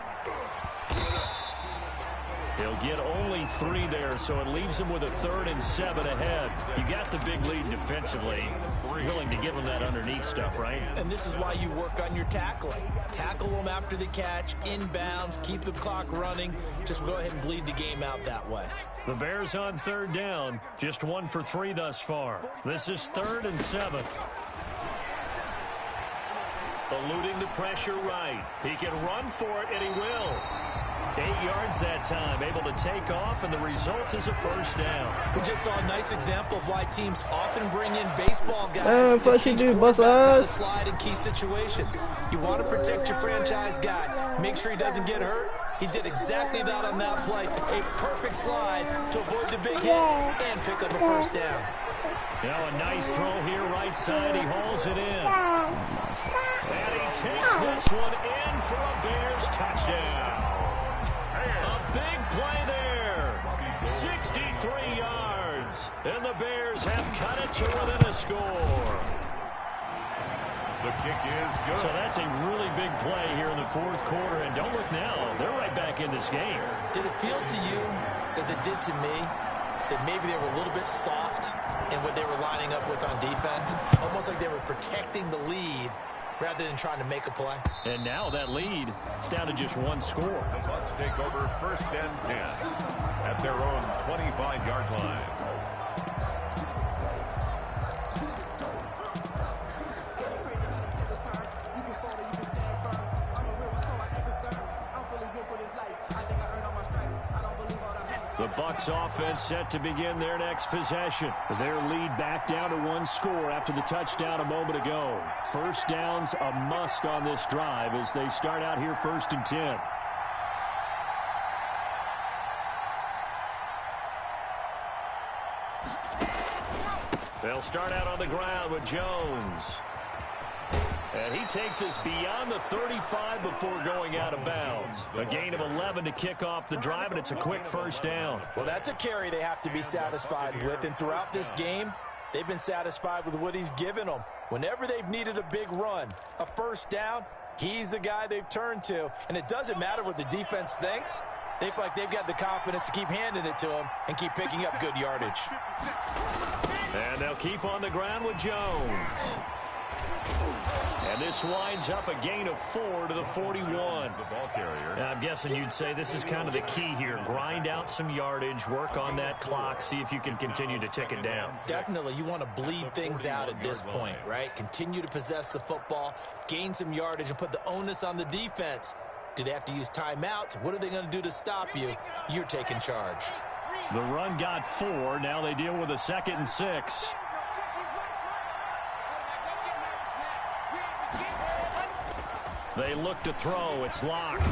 He'll get only 3 there, so it leaves him with a 3rd and 7 ahead. You got the big lead defensively. Willing to give him that underneath stuff, right? And this is why you work on your tackling. Tackle them after the catch, inbounds, keep the clock running. Just go ahead and bleed the game out that way. The Bears on 3rd down, just 1 for 3 thus far. This is 3rd and 7. Eluding the pressure right. He can run for it, and he will. 8 yards that time, able to take off, and the result is a first down. We just saw a nice example of why teams often bring in baseball guys to teach dude, quarterbacks how to slide in key situations. You want to protect your franchise guy. Make sure he doesn't get hurt. He did exactly that on that play. A perfect slide to avoid the big hit and pick up a first down. Now a nice throw here, right side. He hauls it in. And he takes this one in for a Bears touchdown. A big play there. 63 yards. And the Bears have cut it to within a score. The kick is good. So that's a really big play here in the fourth quarter. And don't look now, they're right back in this game. Did it feel to you, as it did to me, that maybe they were a little bit soft in what they were lining up with on defense? Almost like they were protecting the lead rather than trying to make a play. And now that lead is down to just one score. The Bucs take over 1st and 10 at their own 25-yard line. The Bucs offense set to begin their next possession. Their lead back down to one score after the touchdown a moment ago. First down's a must on this drive as they start out here 1st and 10. They'll start out on the ground with Jones. And he takes us beyond the 35 before going out of bounds. A gain of 11 to kick off the drive, and it's a quick first down. Well, that's a carry they have to be satisfied with. And throughout this game, they've been satisfied with what he's given them. Whenever they've needed a big run, a first down, he's the guy they've turned to. And it doesn't matter what the defense thinks. They feel like they've got the confidence to keep handing it to him and keep picking up good yardage. And they'll keep on the ground with Jones. And this winds up a gain of 4 to the 41. The ball carrier. Now, I'm guessing you'd say this is kind of the key here. Grind out some yardage, work on that clock, see if you can continue to tick it down. Definitely, you want to bleed things out at this point, right? Continue to possess the football, gain some yardage, and put the onus on the defense. Do they have to use timeouts? What are they going to do to stop you? You're taking charge. The run got 4. Now they deal with a 2nd and 6. They look to throw. It's locked.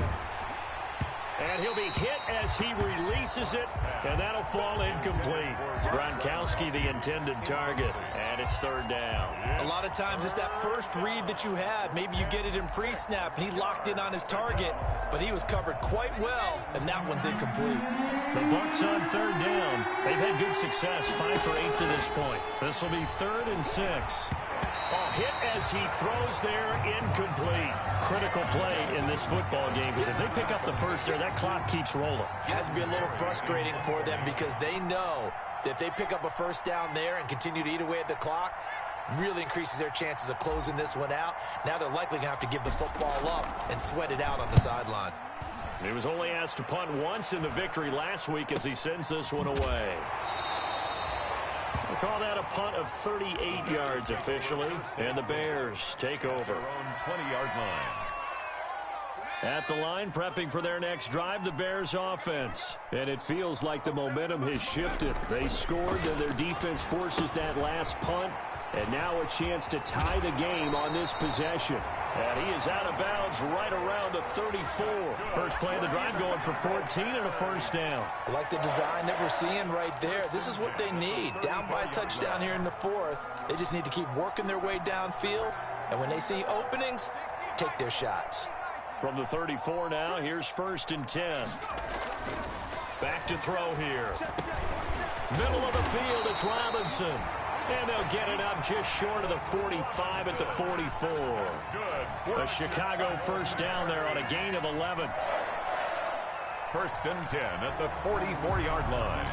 And he'll be hit as he releases it, and that'll fall incomplete. Gronkowski, the intended target, and it's 3rd down. A lot of times it's that first read that you have. Maybe you get it in pre-snap, and he locked in on his target, but he was covered quite well, and that one's incomplete. The Bucs on 3rd down. They've had good success, 5 for 8 to this point. This will be 3rd and 6. A hit as he throws there, incomplete. Critical play in this football game, because if they pick up the first there, that clock keeps rolling. Has to be a little frustrating for them because they know that if they pick up a first down there and continue to eat away at the clock, really increases their chances of closing this one out. Now they're likely going to have to give the football up and sweat it out on the sideline. He was only asked to punt once in the victory last week as he sends this one away. We'll call that a punt of 38 yards officially, and the Bears take over. 20-yard line. At the line, prepping for their next drive, the Bears offense. And it feels like the momentum has shifted. They scored, then their defense forces that last punt. And now a chance to tie the game on this possession. And he is out of bounds right around the 34. First play of the drive going for 14 and a first down. I like the design that we're seeing right there. This is what they need. Down by a touchdown here in the 4th. They just need to keep working their way downfield. And when they see openings, take their shots. From the 34 now, here's 1st and 10. Back to throw here. Middle of the field, it's Robinson. And they'll get it up just short of the 45 at the 44. A Chicago first down there on a gain of 11. 1st and 10 at the 44-yard line.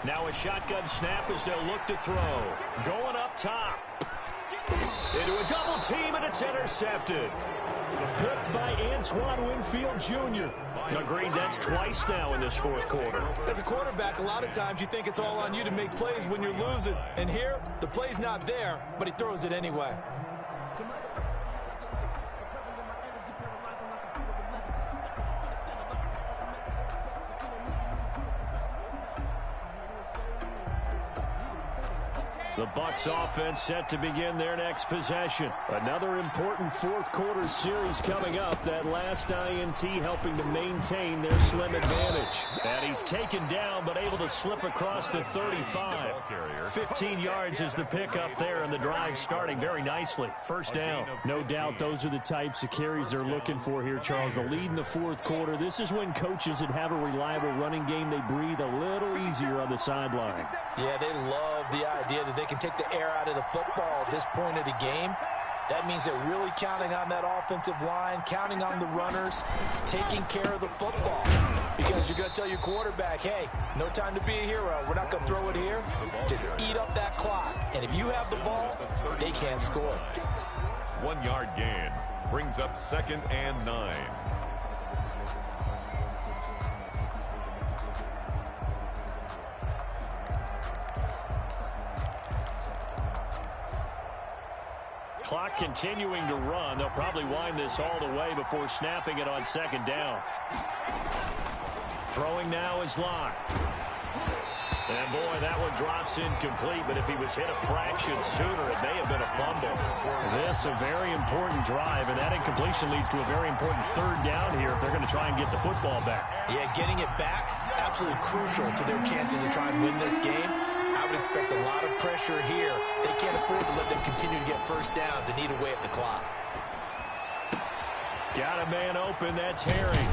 Now a shotgun snap as they'll look to throw. Going up top. Into a double team, and it's intercepted. Picked by Antoine Winfield Jr. Agreed, that's twice now in this 4th quarter. As a quarterback, a lot of times you think it's all on you to make plays when you're losing. And here, the play's not there, but he throws it anyway. The Bucs offense set to begin their next possession. Another important fourth quarter series coming up. That last INT helping to maintain their slim advantage. And he's taken down but able to slip across the 35. 15 yards is the pickup there, and the drive starting very nicely. First down. No doubt those are the types of carries they're looking for here, Charles. The lead in the fourth quarter. This is when coaches that have a reliable running game, they breathe a little easier on the sideline. Yeah, they love the idea that they can take the air out of the football at this point of the game. That means they're really counting on that offensive line, counting on the runners, taking care of the football. Because you're going to tell your quarterback, hey, no time to be a hero. We're not going to throw it here. Just eat up that clock. And if you have the ball, they can't score. 1 yard gain brings up 2nd and 9. Clock continuing to run. They'll probably wind this all the way before snapping it on 2nd down. Throwing now is Locke. And boy, that one drops incomplete, but if he was hit a fraction sooner, it may have been a fumble. This a very important drive, and that incompletion leads to a very important 3rd down here if they're going to try and get the football back. Yeah, getting it back, absolutely crucial to their chances to try and win this game. I would expect a lot of pressure here. They can't afford to let them continue to get first downs and eat away at the clock. Got a man open, that's Herring.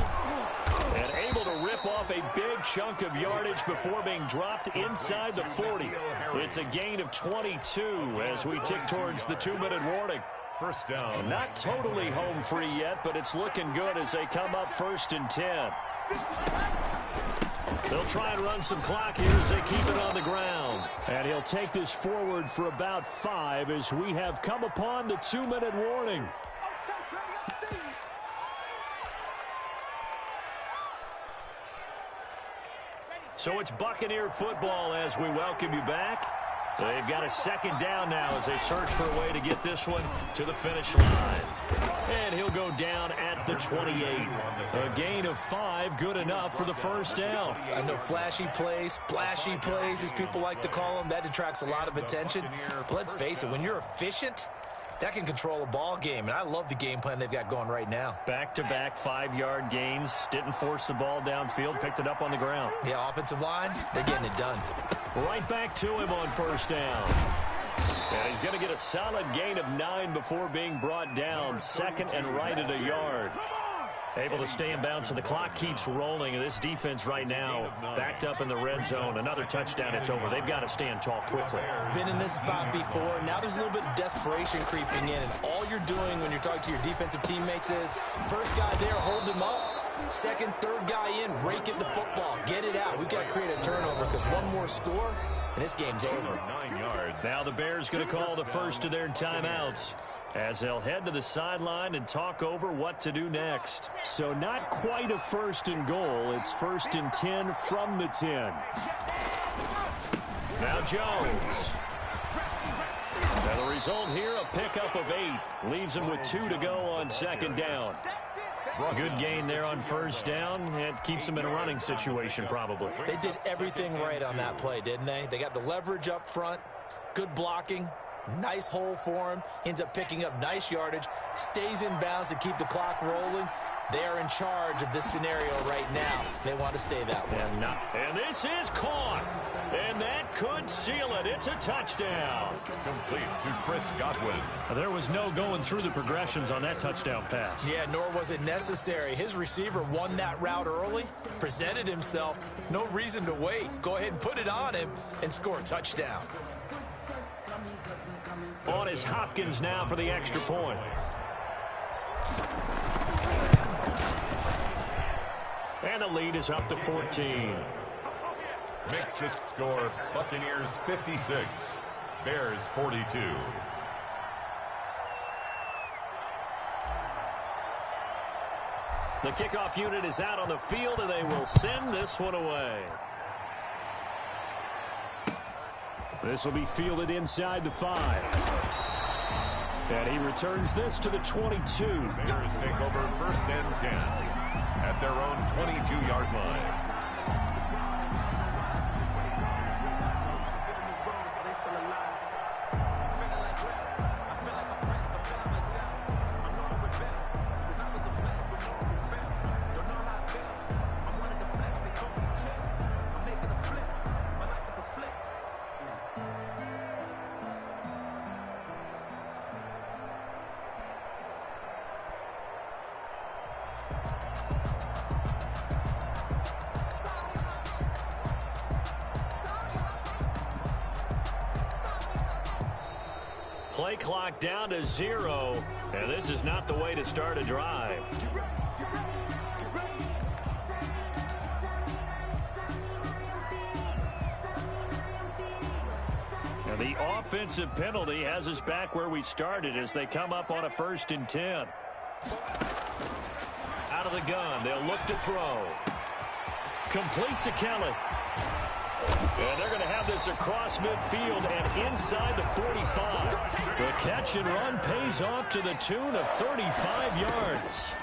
And able to rip off a big chunk of yardage before being dropped inside the 40. It's a gain of 22 as we tick towards the 2-minute warning. First down. Not totally home free yet, but it's looking good as they come up 1st and 10. They'll try and run some clock here as they keep it on the ground. And he'll take this forward for about 5 as we have come upon the 2-minute warning. So it's Buccaneer football as we welcome you back. They've got a 2nd down now as they search for a way to get this one to the finish line. And he'll go down at the 28. A gain of 5, good enough for the first down. I know flashy plays, splashy plays, as people like to call them, that detracts a lot of attention. But let's face it, when you're efficient, that can control a ball game, and I love the game plan they've got going right now. Back-to-back 5-yard gains. Didn't force the ball downfield, picked it up on the ground. Yeah, offensive line, they're getting it done. Right back to him on first down. And he's going to get a solid gain of 9 before being brought down. 2nd and right at a yard. Able to stay in bounds, so the clock keeps rolling. And this defense right now backed up in the red zone. Another touchdown, it's over. They've got to stand tall quickly. Been in this spot before. Now there's a little bit of desperation creeping in. And all you're doing when you're talking to your defensive teammates is, first guy there, hold him up. 2nd, 3rd guy in, rake at the football. Get it out. We've got to create a turnover because one more score, and this game's over. 9 yards. Now the Bears going to call the first of their timeouts as they'll head to the sideline and talk over what to do next. So not quite a 1st and goal. It's 1st and 10 from the 10. Now Jones. Now the result here, a pickup of 8. Leaves him with 2 to go on 2nd down. Good gain there on first down. It keeps him in a running situation probably. They did everything right on that play, didn't they? They got the leverage up front, good blocking, nice hole for him, ends up picking up nice yardage, stays in bounds to keep the clock rolling. They are in charge of this scenario right now. They want to stay that way. And this is caught. And that could seal it. It's a touchdown. Complete to Chris Godwin. There was no going through the progressions on that touchdown pass. Yeah, nor was it necessary. His receiver won that route early, presented himself. No reason to wait. Go ahead and put it on him and score a touchdown. On is Hopkins now for the extra point. And the lead is up to 14. Makes the score Buccaneers 56, Bears 42. The kickoff unit is out on the field, and they will send this one away. This will be fielded inside the 5. And he returns this to the 22. Bears take over 1st and 10 at their own 22-yard line. Play clock down to 0, and this is not the way to start a drive. And the offensive penalty has us back where we started as they come up on a 1st and 10. Out of the gun, they'll look to throw. Complete to Kelly. And they're going to have this across midfield and inside the 45. The catch and run pays off to the tune of 35 yards.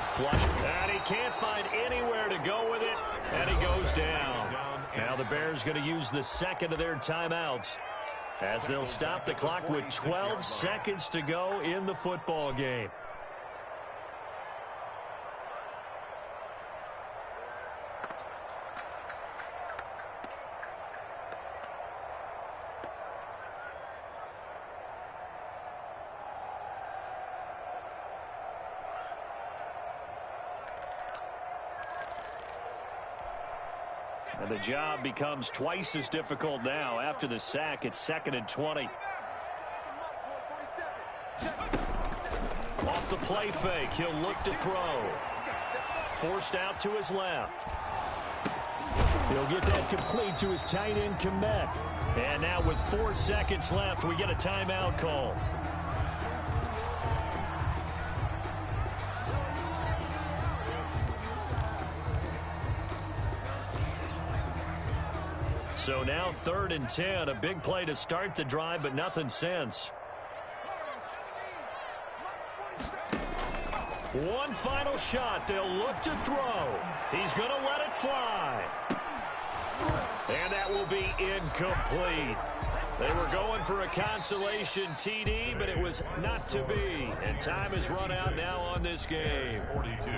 Flush. And he can't find anywhere to go with it. And he goes down. Now the Bears going to use the second of their timeouts as they'll stop the clock with 12 seconds to go in the football game. And the job becomes twice as difficult now. After the sack, it's 2nd and 20. Off the play fake, he'll look to throw. Forced out to his left. He'll get that complete to his tight end, Komet. And now with 4 seconds left, we get a timeout call. So now 3rd and 10, a big play to start the drive, but nothing since. One final shot. They'll look to throw. He's going to let it fly. And that will be incomplete. They were going for a consolation TD, but it was not to be. And time has run out now on this game. 42.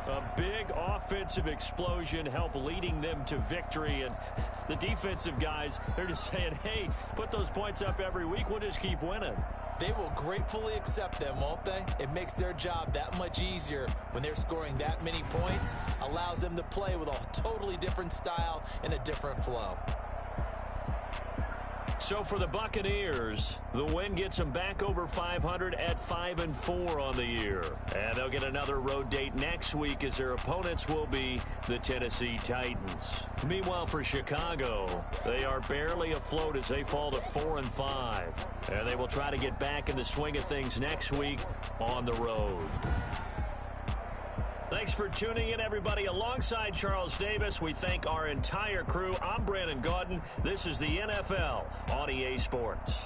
A big offensive explosion helped leading them to victory. And the defensive guys, they're just saying, hey, put those points up every week. We'll just keep winning. They will gratefully accept them, won't they? It makes their job that much easier when they're scoring that many points. Allows them to play with a totally different style and a different flow. So for the Buccaneers, the win gets them back over 500 at 5-4 on the year. And they'll get another road date next week as their opponents will be the Tennessee Titans. Meanwhile, for Chicago, they are barely afloat as they fall to 4-5. And they will try to get back in the swing of things next week on the road. Thanks for tuning in, everybody. Alongside Charles Davis, we thank our entire crew. I'm Brandon Gaudin. This is the NFL on EA Sports.